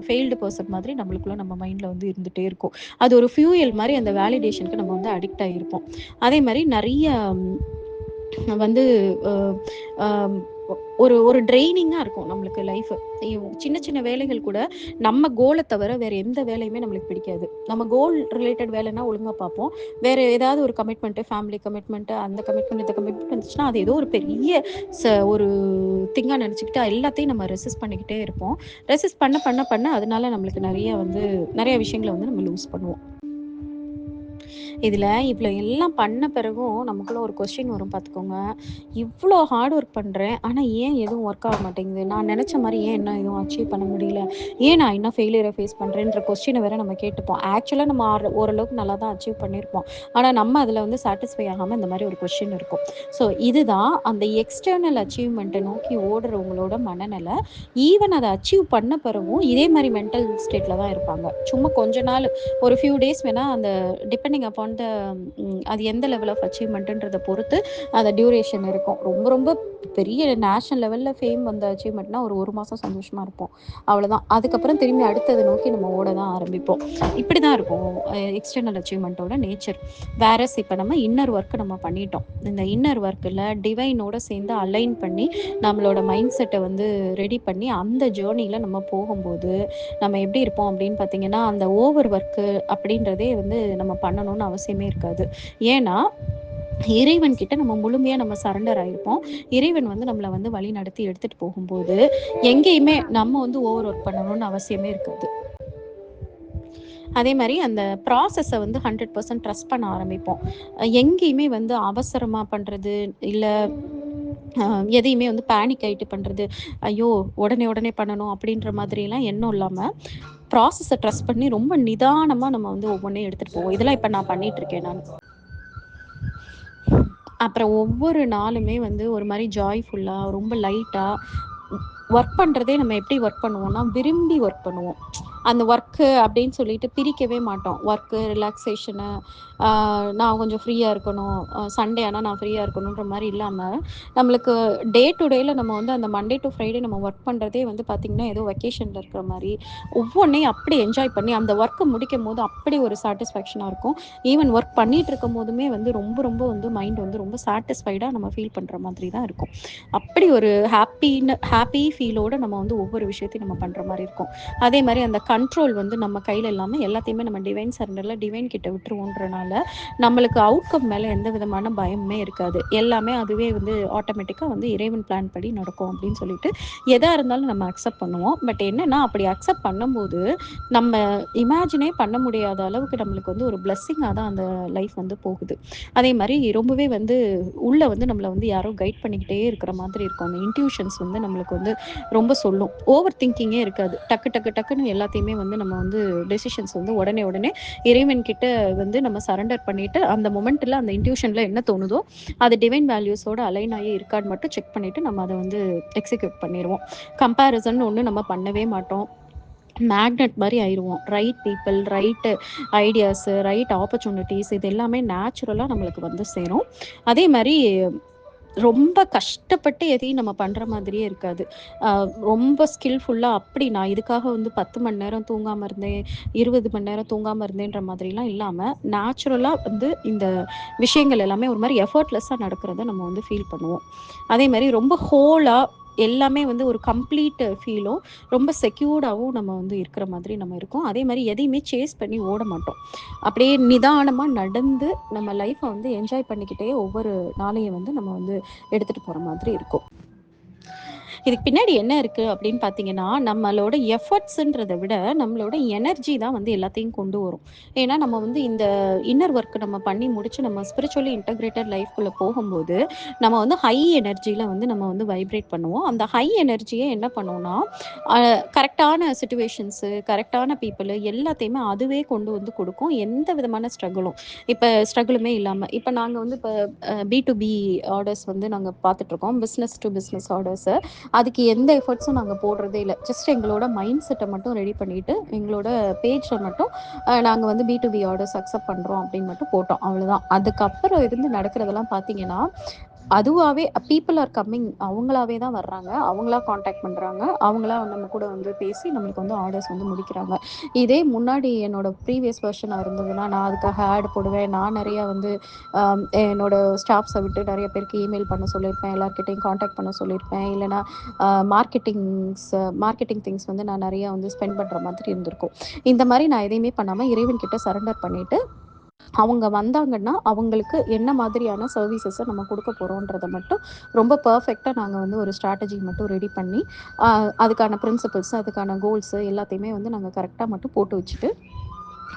ஃபெயில்டு பர்சன் மாதிரி நம்மளுக்குள்ள நம்ம மைண்டில் வந்து இருந்துகிட்டே இருக்கும். அது ஒரு ஃபியூயல் மாதிரி அந்த வேலிடேஷனுக்கு நம்ம வந்து அடிக்ட் ஆகியிருப்போம். அதே மாதிரி நிறைய வந்து ஒரு ஒரு ட்ரெயினிங்காக இருக்கும் நம்மளுக்கு லைஃப். சின்ன சின்ன வேலைகள் கூட நம்ம கோலை தவிர வேறு எந்த வேலையுமே நம்மளுக்கு பிடிக்காது. நம்ம கோல் ரிலேட்டட் வேலைன்னா ஒழுங்காக பார்ப்போம். வேறு ஏதாவது ஒரு கமிட்மெண்ட்டு, ஃபேமிலி கமிட்மெண்ட்டு, அந்த கமிட்மெண்ட் இந்த கமிட்மெண்ட் இருந்துச்சுன்னா அது ஏதோ ஒரு பெரிய ஒரு திங்காக நினச்சிக்கிட்டு எல்லாத்தையும் நம்ம ரெசிஸ்ட் பண்ணிக்கிட்டே இருப்போம். ரெசிஸ்ட் பண்ண பண்ண பண்ண அதனால நம்மளுக்கு நிறைய விஷயங்களை வந்து நம்ம லூஸ் பண்ணுவோம். இதில் இவ்வளோ எல்லாம் பண்ண பிறகும் நமக்குள்ள ஒரு கொஸ்டின் வரும் பார்த்துக்கோங்க. இவ்வளோ ஹார்ட் ஒர்க் பண்ணுறேன், ஆனால் ஏன் எதுவும் ஒர்க் ஆக மாட்டேங்குது, நான் நினச்ச மாதிரி ஏன் என்ன எதுவும் அச்சீவ் பண்ண முடியல, ஏன் நான் இன்னும் ஃபெயிலியரை ஃபேஸ் பண்ணுறேன்ற கொஸ்டினை வேறு நம்ம கேட்டுப்போம். ஆக்சுவலாக நம்ம ஓரளவுக்கு நல்லா தான் அச்சீவ் பண்ணியிருப்போம். ஆனால் நம்ம அதில் வந்து சாட்டிஸ்ஃபை ஆகாமல் இந்த மாதிரி ஒரு கொஸ்டின் இருக்கும். ஸோ இதுதான் அந்த எக்ஸ்டர்னல் அச்சீவ்மெண்ட்டை நோக்கி ஓடுறவங்களோட மனநிலை. ஈவன் அதை அச்சீவ் பண்ண பிறகும் இதே மாதிரி மென்டல் ஸ்டேட்டில் தான் இருப்பாங்க. சும்மா கொஞ்ச நாள் ஒரு ஃபியூ டேஸ் வேணால் அந்த டிபெண்டிங் அப்பான் த அது எந்த லெவல் ஆஃப் அச்சீவ்மெண்ட்டுன்றதை பொறுத்து அந்த டியூரேஷன் இருக்கும். ரொம்ப ரொம்ப பெரிய நேஷ்னல் லெவலில் ஃபேம் வந்த அச்சீவ்மெண்ட்னா ஒரு மாதம் சந்தோஷமாக இருப்போம், அவ்வளோதான். அதுக்கப்புறம் திரும்பி அடுத்ததை நோக்கி நம்ம ஓட தான் ஆரம்பிப்போம். இப்படி தான் இருக்கும் எக்ஸ்டர்னல் அச்சீவ்மெண்ட்டோட நேச்சர். வேறஸ் இப்போ நம்ம இன்னர் ஒர்க்கு நம்ம பண்ணிட்டோம். இந்த இன்னர் ஒர்க்கில் டிவைனோட சேர்ந்து அலைன் பண்ணி நம்மளோட மைண்ட் செட்டை வந்து ரெடி பண்ணி அந்த ஜேர்னியில் நம்ம போகும்போது நம்ம எப்படி இருப்போம் அப்படின்னு பார்த்தீங்கன்னா, அந்த ஓவர் ஒர்க்கு அப்படின்றதே வந்து நம்ம பண்ணணும்னு அவசியமே இருக்காது. ஏன்னா இறைவன் கிட்ட நம்ம முழுமையாக நம்ம சரண்டர் ஆகிருப்போம். இறைவன் வந்து நம்மளை வந்து வழி நடத்தி எடுத்துகிட்டு போகும்போது எங்கேயுமே நம்ம வந்து ஓவர் ஒர்க் பண்ணணும்னு அவசியமே இருக்காது. அதே மாதிரி அந்த ப்ராசஸை வந்து 100% ட்ரஸ்ட் பண்ண ஆரம்பிப்போம். எங்கேயுமே வந்து அவசரமாக பண்ணுறது, இல்லை எதையுமே வந்து பேனிக் ஆகிட்டு பண்ணுறது, ஐயோ உடனே பண்ணணும் அப்படின்ற மாதிரிலாம் எண்ணம் இல்லாமல் ப்ராசஸை ட்ரஸ்ட் பண்ணி ரொம்ப நிதானமாக நம்ம வந்து ஒவ்வொன்றையும் எடுத்துகிட்டு போவோம். இதெல்லாம் இப்போ நான் பண்ணிகிட்ருக்கேன் நான். அப்புறம் ஒவ்வொரு நாளுமே வந்து ஒரு மாதிரி ஜாய்ஃபுல்லாக ரொம்ப லைட்டாக ஒர்க் பண்ணுறதே நம்ம எப்படி ஒர்க் பண்ணுவோம்னா விரும்பி ஒர்க் பண்ணுவோம். அந்த ஒர்க்கு அப்படின்னு சொல்லிட்டு பிரிக்கவே மாட்டோம். ஒர்க்கு, ரிலாக்ஸேஷனு, நான் கொஞ்சம் ஃப்ரீயாக இருக்கணும், சண்டே ஆனால் நான் ஃப்ரீயாக இருக்கணுன்ற மாதிரி இல்லாமல், நம்மளுக்கு டே டு டேயில் நம்ம வந்து அந்த மண்டே டு ஃப்ரைடே நம்ம ஒர்க் பண்ணுறதே வந்து பார்த்திங்கன்னா ஏதோ வெக்கேஷனில் இருக்கிற மாதிரி ஒவ்வொன்றையும் அப்படி என்ஜாய் பண்ணி அந்த ஒர்க்கை முடிக்கும் போது அப்படி ஒரு சாட்டிஸ்ஃபேக்ஷனாக இருக்கும். ஈவன் ஒர்க் பண்ணிகிட்டு இருக்கும் போதுமே வந்து ரொம்ப ரொம்ப வந்து மைண்ட் வந்து ரொம்ப சாட்டிஸ்ஃபைடாக நம்ம ஃபீல் பண்ணுற மாதிரி தான் இருக்கும். அப்படி ஒரு ஹாப்பி ஃபீலோடு நம்ம வந்து ஒவ்வொரு விஷயத்தையும் நம்ம பண்ணுற மாதிரி இருக்கும். அதே மாதிரி அந்த கண்ட்ரோல் வந்து நம்ம கையில் இல்லாமல் எல்லாத்தையுமே நம்ம டிவைன் சரண்டரில் டிவைன் கிட்ட விட்டுருவோன்றனால நம்மளுக்கு அவுட்கம் மேலே எந்த விதமான பயமுமே இருக்காது. எல்லாமே அதுவே வந்து ஆட்டோமேட்டிக்காக வந்து இறைவன் பிளான் படி நடக்கும் அப்படின்னு சொல்லிட்டு எதாக இருந்தாலும் நம்ம அக்செப்ட் பண்ணுவோம். பட் என்னென்னா அப்படி அக்செப்ட் பண்ணும்போது நம்ம இமேஜினே பண்ண முடியாத அளவுக்கு நம்மளுக்கு வந்து ஒரு பிளெஸ்ஸிங்காக தான் அந்த லைஃப் வந்து போகுது. அதே மாதிரி ரொம்பவே வந்து உள்ளே வந்து நம்மளை வந்து யாரோ கைட் பண்ணிக்கிட்டே இருக்கிற மாதிரி இருக்கும். அந்த இன்ட்யூஷன்ஸ் வந்து நம்மளுக்கு வந்து ரொம்ப சொல்லும். ஓவர் திங்கிங்கே இருக்காது. டக்கு டக்கு டக்குன்னு எல்லாத்தையுமே வந்து நம்ம வந்து டெசிஷன்ஸ் வந்து உடனே உடனே இறைவன் கிட்ட வந்து நம்ம சரண்டர் பண்ணிட்டு அந்த மொமெண்ட்டில் அந்த இன்ட்யூஷனில் என்ன தோணுதோ அது டிவைன் வேல்யூஸோட அலைன் ஆகி இருக்கான்னு மட்டும் செக் பண்ணிவிட்டு நம்ம அதை வந்து எக்ஸிக்யூட் பண்ணிடுவோம். கம்பேரிசன் ஒன்று நம்ம பண்ணவே மாட்டோம். மேக்னெட் மாதிரி ஆயிடுவோம். Right people, right ideas, right opportunities இது எல்லாமே நேச்சுரலாக நம்மளுக்கு வந்து சேரும். அதே மாதிரி ரொம்ப கஷ்டப்பட்டு எதையும் நம்ம பண்ணுற மாதிரியே இருக்காது. ரொம்ப ஸ்கில்ஃபுல்லாக அப்படி நான் இதுக்காக வந்து 10 மணி நேரம் தூங்காமல் இருந்தேன், 20 மணி நேரம் தூங்காமல் இருந்தேன்ற மாதிரிலாம் இல்லாமல் நேச்சுரலாக வந்து இந்த விஷயங்கள் எல்லாமே ஒரு மாதிரி எஃபர்ட்லெஸ்ஸாக நடக்கிறத நம்ம வந்து ஃபீல் பண்ணுவோம். அதே மாதிரி ரொம்ப ஹோலாக எல்லாமே வந்து ஒரு கம்ப்ளீட் ஃபீலும் ரொம்ப செக்யூர்டாகவும் நம்ம வந்து இருக்கிற மாதிரி நம்ம இருக்கோம். அதே மாதிரி எதையுமே சேஸ் பண்ணி ஓட மாட்டோம். அப்படியே நிதானமாக நடந்து நம்ம லைஃப்பை வந்து என்ஜாய் பண்ணிக்கிட்டே ஒவ்வொரு நாளையும் வந்து நம்ம வந்து எடுத்துகிட்டு போகிற மாதிரி இருக்கும். இதுக்கு பின்னாடி என்ன இருக்குது அப்படின்னு பார்த்தீங்கன்னா நம்மளோட எஃபர்ட்ஸுன்றதை விட நம்மளோட எனர்ஜி தான் வந்து எல்லாத்தையும் கொண்டு வரும். ஏன்னா நம்ம வந்து இந்த இன்னர் ஒர்க் நம்ம பண்ணி முடிச்சு நம்ம ஸ்பிரிச்சுவலி இன்டகிரேட்டட் லைஃப்குள்ளே போகும்போது நம்ம வந்து ஹை எனர்ஜியில் வந்து நம்ம வந்து வைப்ரேட் பண்ணுவோம். அந்த ஹை எனர்ஜியை என்ன பண்ணுவோம்னா கரெக்டான சிச்சுவேஷன்ஸு, கரெக்டான பீப்புள் எல்லாத்தையுமே அதுவே கொண்டு வந்து கொடுக்கும். எந்த விதமான ஸ்ட்ரகிளுமே இல்லாமல் இப்போ நாங்கள் வந்து இப்போ B2B ஆர்டர்ஸ் வந்து நாங்கள் பார்த்துட்ருக்கோம். பிஸ்னஸ் டு பிஸ்னஸ் ஆர்டர்ஸு அதுக்கு எந்த எஃபர்ட்ஸும் நாங்கள் போடுறதே இல்லை. ஜஸ்ட் எங்களோட மைண்ட் செட்டை மட்டும் ரெடி பண்ணிவிட்டு எங்களோட பேஜில் மட்டும் நாங்கள் வந்து B2B ஆர்டர்ஸ் அக்செப்ட் பண்ணுறோம் அப்படின்னு மட்டும் போட்டோம். அவ்வளோதான். அதுக்கப்புறம் இருந்து நடக்கிறதெல்லாம் பார்த்தீங்கன்னா அதுவாகவே பீப்புள் ஆர் கம்மிங். அவங்களாவே தான் வர்றாங்க, அவங்களா காண்டாக்ட் பண்ணுறாங்க, அவங்களா நம்ம கூட வந்து பேசி நம்மளுக்கு வந்து ஆர்டர்ஸ் வந்து முடிக்கிறாங்க. இதே முன்னாடி என்னோட ப்ரீவியஸ் வெர்ஷனாக இருந்ததுன்னா நான் அதுக்காக ஆட் போடுவேன். நான் நிறையா வந்து என்னோட ஸ்டாஃப்ஸை விட்டு நிறைய பேருக்கு இமெயில் பண்ண சொல்லியிருப்பேன், எல்லாருக்கிட்டையும் காண்டாக்ட் பண்ண சொல்லியிருப்பேன். இல்லைனா மார்க்கெட்டிங் திங்ஸ் வந்து நான் நிறையா வந்து ஸ்பெண்ட் பண்ணுற மாதிரி இருந்திருக்கும். இந்த மாதிரி நான் எதையுமே பண்ணாமல் இறைவன்கிட்ட சரண்டர் பண்ணிவிட்டு அவங்க வந்தாங்கன்னா அவங்களுக்கு என்ன மாதிரியான சர்வீசஸை நம்ம கொடுக்க போகிறோன்றதை மட்டும் ரொம்ப பர்ஃபெக்டாக நாங்கள் வந்து ஒரு ஸ்ட்ராட்டஜி மட்டும் ரெடி பண்ணி அதுக்கான பிரின்சிபல்ஸ், அதுக்கான கோல்ஸு எல்லாத்தையுமே வந்து நாங்கள் கரெக்டாக மட்டும் போட்டு வச்சுட்டு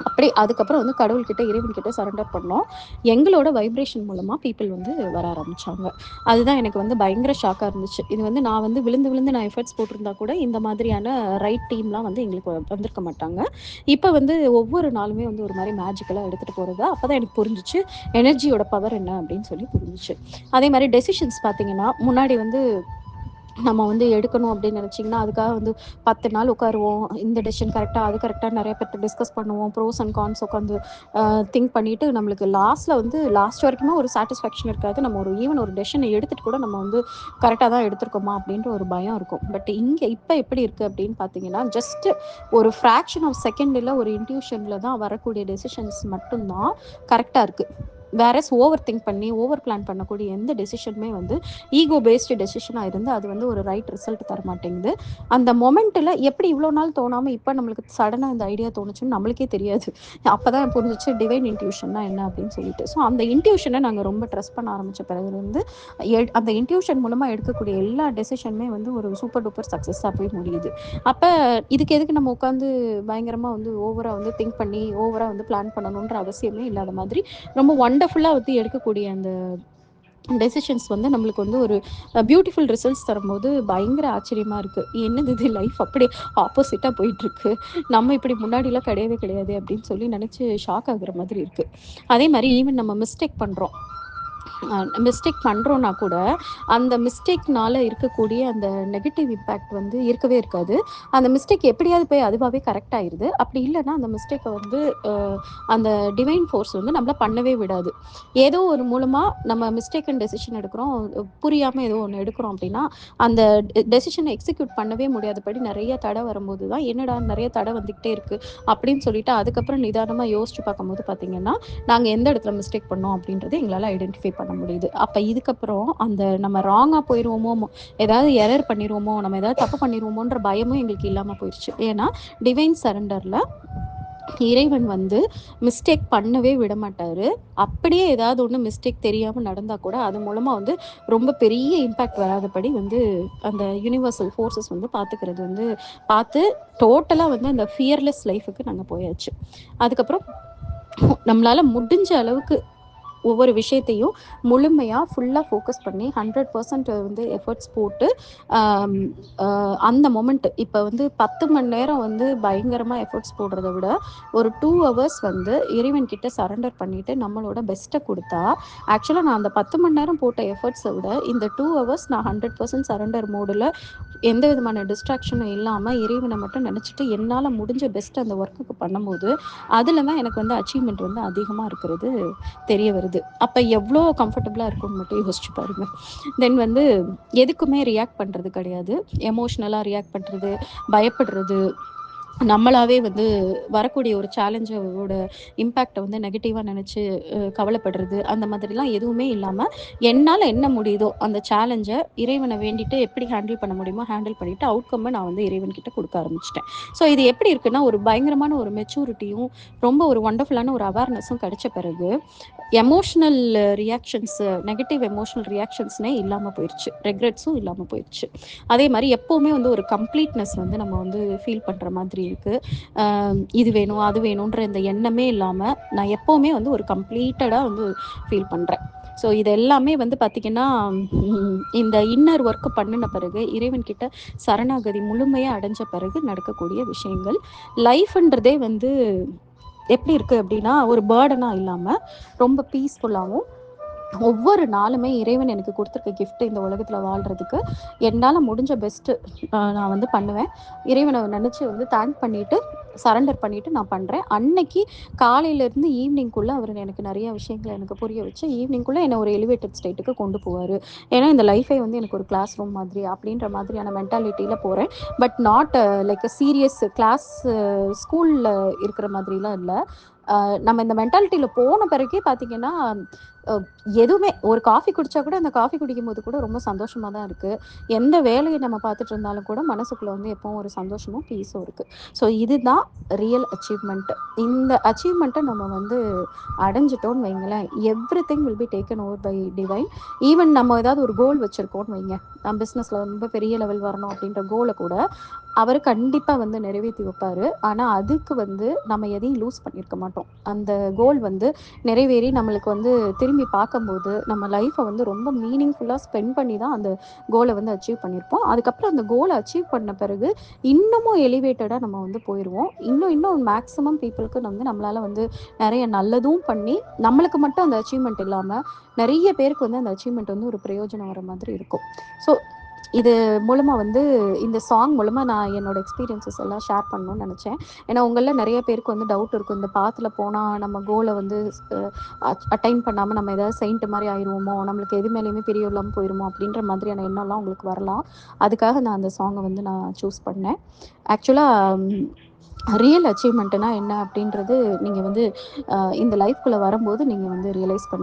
அப்படியே அதுக்கப்புறம் வந்து கடவுள்கிட்ட இறைவன்கிட்ட சரண்டர் பண்ணோம். எங்களோட வைப்ரேஷன் மூலமாக பீப்புள் வந்து வர ஆரம்பித்தாங்க. அதுதான் எனக்கு வந்து பயங்கர ஷாக்காக இருந்துச்சு. இது வந்து நான் வந்து விழுந்து விழுந்து நான் எஃபர்ட்ஸ் போட்டிருந்தா கூட இந்த மாதிரியான ரைட் டீம்லாம் வந்து எங்களுக்கு வந்திருக்க மாட்டாங்க. இப்போ வந்து ஒவ்வொரு நாளுமே வந்து ஒரு மாதிரி மேஜிக்கலாக எடுத்துகிட்டு போகிறது அப்போ தான் எனக்கு புரிஞ்சிச்சு எனர்ஜியோட பவர் என்ன அப்படின்னு சொல்லி புரிஞ்சிச்சு. அதே மாதிரி டெசிஷன்ஸ் பார்த்தீங்கன்னா முன்னாடி வந்து நம்ம வந்து எடுக்கணும் அப்படின்னு நினச்சிங்கன்னா அதுக்காக வந்து 10 நாள் உட்காருவோம். இந்த டெசிஷன் கரெக்டாக, அது கரெக்டாக நிறைய பேர்ட்ட டிஸ்கஸ் பண்ணுவோம். ப்ரோஸ் அண்ட் கான்ஸ் உட்காந்து திங்க் பண்ணிவிட்டு நம்மளுக்கு லாஸ்ட் வரைக்குமே ஒரு சாட்டிஸ்ஃபேக்ஷன் இருக்காது. நம்ம ஒரு டெசிஷனை எடுத்துகிட்டு கூட நம்ம வந்து கரெக்டாக தான் எடுத்திருக்கோமா அப்படின்ற ஒரு பயம் இருக்கும். பட் இங்கே இப்போ எப்படி இருக்குது அப்படின்னு பார்த்தீங்கன்னா ஜஸ்ட் ஒரு ஃப்ராக்ஷன் ஆஃப் செகண்டில் ஒரு இன்ட்யூஷனில் தான் வரக்கூடிய டெசிஷன்ஸ் மட்டும்தான் கரெக்டாக இருக்குது. வேறஸ் ஓவர் திங்க் பண்ணி ஓவர் பிளான் பண்ணக்கூடிய எந்த டெசிஷனுமே வந்து ஈகோ பேஸ்டு டெசிஷனாக இருந்து அது வந்து ஒரு ரைட் ரிசல்ட் தர மாட்டேங்குது. அந்த மொமெண்ட்டில் எப்படி இவ்வளோ நாள் தோணாமல் இப்போ நம்மளுக்கு சடனாக இந்த ஐடியா தோணுச்சுன்னு நம்மளுக்கே தெரியாது. அப்போ தான் புரிஞ்சிச்சு டிவைன் இன்ட்யூஷன்னா என்ன அப்படின்னு சொல்லிட்டு. ஸோ அந்த இன்ட்யூஷனை நாங்கள் ரொம்ப ட்ரஸ்ட் பண்ண ஆரம்பித்த பிறகுலேருந்து அந்த இன்ட்யூஷன் மூலமாக எடுக்கக்கூடிய எல்லா டெசிஷனுமே வந்து ஒரு சூப்பர் டூப்பர் சக்ஸஸாக போய் முடியுது. அப்போ இதுக்கு எதுக்கு நம்ம உட்காந்து பயங்கரமாக வந்து ஓவராக வந்து திங்க் பண்ணி ஓவராக வந்து பிளான் பண்ணணுன்ற அவசியமே இல்லாத மாதிரி ரொம்ப ஒண்டர்ஃபுல்லாக வந்து எடுக்கக்கூடிய அந்த டெசிஷன்ஸ் வந்து நம்மளுக்கு வந்து ஒரு பியூட்டிஃபுல் ரிசல்ட்ஸ் தரும்போது பயங்கர ஆச்சரியமாக இருக்குது. என்னது இது லைஃப் அப்படியே ஆப்போசிட்டாக போயிட்டுருக்கு, நம்ம இப்படி முன்னாடிலாம் கிடையவே கிடையாது அப்படின்னு சொல்லி நினச்சி ஷாக் ஆகுற மாதிரி இருக்குது. அதே மாதிரி ஈவன் நம்ம மிஸ்டேக் பண்ணுறோம். மிஸ்டேக் பண்ணுறோன்னா கூட அந்த மிஸ்டேக்னால இருக்கக்கூடிய அந்த நெகட்டிவ் இம்பேக்ட் வந்து இருக்கவே இருக்காது. அந்த மிஸ்டேக் எப்படியாவது போய் அதுவாவே கரெக்ட் ஆயிருது. அப்படி இல்லன்னா அந்த மிஸ்டேக்க வந்து அ அந்த டிவைன் ஃபோர்ஸ் வந்து நம்மள பண்ணவே விடாது. ஏதோ ஒரு மூலமா நம்ம மிஸ்டேக்கன் டெசிஷன் எடுக்கிறோம். புரியாம ஏதோ ஒண்ணு எடுக்கிறோம் அப்படின்னா, அந்த டெசிஷன எக்ஸிக்யூட் பண்ணவே முடியாதபடி நெறைய தடை வரும்போது தான், என்னடா நெறைய தடை வந்துகிட்டே இருக்கு அப்படின்னு சொல்லிட்டு அதுக்கப்புறம் நிதானமா யோசிச்சு பார்க்கும்போது பார்த்தீங்கன்னா, நாங்க எந்த இடத்துல மிஸ்டேக் பண்ணோம் அப்படின்றத எங்களால ஐடென்டிஃபை பண்ண முடியுது. அப்ப இதுக்கப்புறம் அந்த நம்ம ராங்கா போயிருவோமோ, ஏதாவது எரர் பண்ணிருவோமோ, நம்ம ஏதாவது தப்பு பண்ணிருவோமோன்ற பயமும் எங்களுக்கு இல்லாம போயிருச்சு. ஏன்னா, டிவைன் சரண்டர்ல இறைவன் வந்து மிஸ்டேக் பண்ணவே விடமாட்டாரு. அப்படியே ஏதாவது ஒண்ணு மிஸ்டேக் தெரியாம நடந்தா கூட, அது மூலமா வந்து ரொம்ப பெரிய இம்பேக்ட் வராதபடி வந்து அந்த யுனிவர்சல் ஃபோர்ஸஸ் வந்து பார்த்துக்கிறது வந்து பார்த்து டோட்டலா வந்து அந்த ஃபியர்லெஸ் லைஃப்க்கு நாங்க போயாச்சு. அதுக்கப்புறம் நம்மளால முடிஞ்ச அளவுக்கு ஒவ்வொரு விஷயத்தையும் முழுமையா ஃபுல்லா ஃபோக்கஸ் பண்ணி 100% வந்து எஃபோர்ட்ஸ் போட்டு ஆம், அந்த மொமெண்ட் இப்போ வந்து 10 மணி நேரம் வந்து பயங்கரமா எஃபோர்ட்ஸ் போடுறத விட ஒரு 2 ஹவர்ஸ் வந்து இறைவன் கிட்ட சரண்டர் பண்ணிட்டு நம்மளோட பெஸ்ட்டை கொடுத்தா ஆக்சுவலாக நான் அந்த 10 மணி நேரம் போட்ட எஃபர்ட்ஸை விட இந்த 2 ஹவர்ஸ் நான் 100% சரண்டர் மோடில் எந்த விதமான டிஸ்ட்ராக்ஷனும் இல்லாமல் இறைவனை மட்டும் நினச்சிட்டு என்னால் முடிஞ்ச பெஸ்ட் அந்த ஒர்க்குக்கு பண்ணும்போது அதில் தான் எனக்கு வந்து அச்சீவ்மெண்ட் வந்து அதிகமாக இருக்கிறது தெரிய வருது. அப்போ எவ்வளோ கம்ஃபர்டபுளாக இருக்கும்னு மட்டும் யோசிச்சு பாருங்க. தென் வந்து எதுக்குமே ரியாக்ட் பண்ணுறது கிடையாது. எமோஷ்னலாக ரியாக்ட் பண்ணுறது, பயப்படுறது, நம்மளாவே வந்து வரக்கூடிய ஒரு சேலஞ்சோட இம்பேக்டை வந்து நெகட்டிவாக நினச்சி கவலைப்படுறது, அந்த மாதிரிலாம் எதுவுமே இல்லாமல் என்னால் என்ன முடியுதோ அந்த சேலஞ்சை இறைவனை வேண்டிட்டு எப்படி ஹேண்டில் பண்ண முடியுமோ ஹேண்டில் பண்ணிவிட்டு அவுட்கம்மை நான் வந்து இறைவன்கிட்ட கொடுக்க ஆரம்பிச்சிட்டேன். ஸோ இது எப்படி இருக்குன்னா ஒரு பயங்கரமான ஒரு மெச்சூரிட்டியும் ரொம்ப ஒரு ஒண்டர்ஃபுல்லான ஒரு அவேர்னஸும் கிடைச்ச பிறகு எமோஷ்னல் ரியாக்ஷன்ஸ் நெகட்டிவ் எமோஷ்னல் ரியாக்ஷன்ஸ்னே இல்லாமல் போயிடுச்சு. ரெக்ரெட்ஸும் இல்லாமல் போயிடுச்சு. அதே மாதிரி எப்போவுமே வந்து ஒரு கம்ப்ளீட்னஸ் வந்து நம்ம வந்து ஃபீல் பண்ணுற மாதிரி இருக்குது. இது வேணும் அது வேணுன்ற இந்த எண்ணமே இல்லாமல் நான் எப்போவுமே வந்து ஒரு கம்ப்ளீட்டடாக வந்து ஃபீல் பண்ணுறேன். ஸோ இது எல்லாமே வந்து பார்த்திங்கன்னா இந்த இன்னர் ஒர்க்கு பண்ணின பிறகு இறைவன்கிட்ட சரணாகதி முழுமையாக அடைஞ்ச பிறகு நடக்கக்கூடிய விஷயங்கள். லைஃப்ன்றதே வந்து எப்படி இருக்குது அப்படின்னா ஒரு பேர்டனாக இல்லாமல் ரொம்ப பீஸ்ஃபுல்லாகவும் ஒவ்வொரு நாளுமே இறைவன் எனக்கு கொடுத்துருக்க கிஃப்ட் இந்த உலகத்தில் வாழ்கிறதுக்கு என்னால் முடிஞ்ச பெஸ்ட்டு நான் வந்து பண்ணுவேன். இறைவனை நினச்சி வந்து தேங்க் பண்ணிவிட்டு சரண்டர் பண்ணிவிட்டு நான் பண்ணுறேன். அன்னைக்கு காலையிலேருந்து ஈவினிங்குள்ளே அவர் எனக்கு நிறைய விஷயங்களை எனக்கு புரிய வச்சு ஈவினிங்குள்ளே என்னை ஒரு எலிவேட்டட் ஸ்டேட்டுக்கு கொண்டு போவார். ஏன்னா இந்த லைஃபே வந்து எனக்கு ஒரு கிளாஸ் ரூம் மாதிரி அப்படின்ற மாதிரியான மென்டாலிட்டியில் போகிறேன். But not like a serious class ஸ்கூலில் இருக்கிற மாதிரிலாம் இல்லை. நம்ம இந்த மென்டாலிட்டியில் போன பிறகே பார்த்தீங்கன்னா எதுவுமே ஒரு காஃபி குடித்தா கூட அந்த காஃபி குடிக்கும்போது கூட ரொம்ப சந்தோஷமாக தான் இருக்குது. எந்த வேலையை நம்ம பார்த்துட்டு இருந்தாலும் கூட மனசுக்குள்ளே வந்து எப்பவும் ஒரு சந்தோஷமும் பீஸும் இருக்குது. ஸோ இதுதான் ரியல் அச்சீவ்மெண்ட். இந்த அச்சீவ்மெண்ட்டை நம்ம வந்து அடைஞ்சிட்டோன்னு வைங்களேன், everything will be taken over by divine. Even நம்ம ஏதாவது ஒரு கோல் வச்சுருக்கோன்னு வைங்க, நம்ம பிஸ்னஸில் ரொம்ப பெரிய லெவல் வரணும் அப்படின்ற கோலை கூட அவர் கண்டிப்பாக வந்து நிறைவேற்றி வைப்பார். ஆனால் அதுக்கு வந்து நம்ம எதையும் லூஸ் பண்ணியிருக்க மாட்டோம். அந்த கோல் வந்து நிறைவேறி நம்மளுக்கு வந்து திரும்பி பார்க்கும்போது நம்ம லைஃப்பை வந்து ரொம்ப மீனிங்ஃபுல்லாக ஸ்பெண்ட் பண்ணி தான் அந்த கோலை வந்து அச்சீவ் பண்ணியிருப்போம். அதுக்கப்புறம் அந்த கோலை அச்சீவ் பண்ண பிறகு இன்னமும் எலிவேட்டடாக நம்ம வந்து போயிடுவோம். இன்னும் மேக்ஸிமம் பீப்புளுக்கு வந்து நம்மளால் வந்து நிறைய நல்லதும் பண்ணி நம்மளுக்கு மட்டும் அந்த அச்சீவ்மெண்ட் இல்லாமல் நிறைய பேருக்கு வந்து அந்த அச்சீவ்மெண்ட் வந்து ஒரு பிரயோஜனம் வர மாதிரி இருக்கும். ஸோ இது மூலமாக வந்து இந்த சாங் மூலமாக நான் என்னோட எக்ஸ்பீரியன்ஸஸ் எல்லாம் ஷேர் பண்ணணும்னு நினச்சேன். ஏன்னா உங்களில் நிறைய பேருக்கு வந்து டவுட் இருக்கும், இந்த பாத்தில் போனால் நம்ம கோலை வந்து அட்டைன் பண்ணாமல் நம்ம ஏதாவது செயின்ட் மாதிரி ஆயிடுவோமோ, நம்மளுக்கு எது மேலேயுமே பிரியம் இல்லாமல் போயிடுமோ அப்படின்ற மாதிரியான எண்ணம்லாம் உங்களுக்கு வரலாம். அதுக்காக நான் அந்த சாங்கை வந்து நான் சூஸ் பண்ணேன். ஆக்சுவலாக ரியல் அச்சீவ்மெண்ட்டுனா என்ன அப்படின்றது நீங்கள் வந்து இந்த லைஃப்குள்ளே வரும்போது நீங்கள் வந்து ரியலைஸ் பண்ணி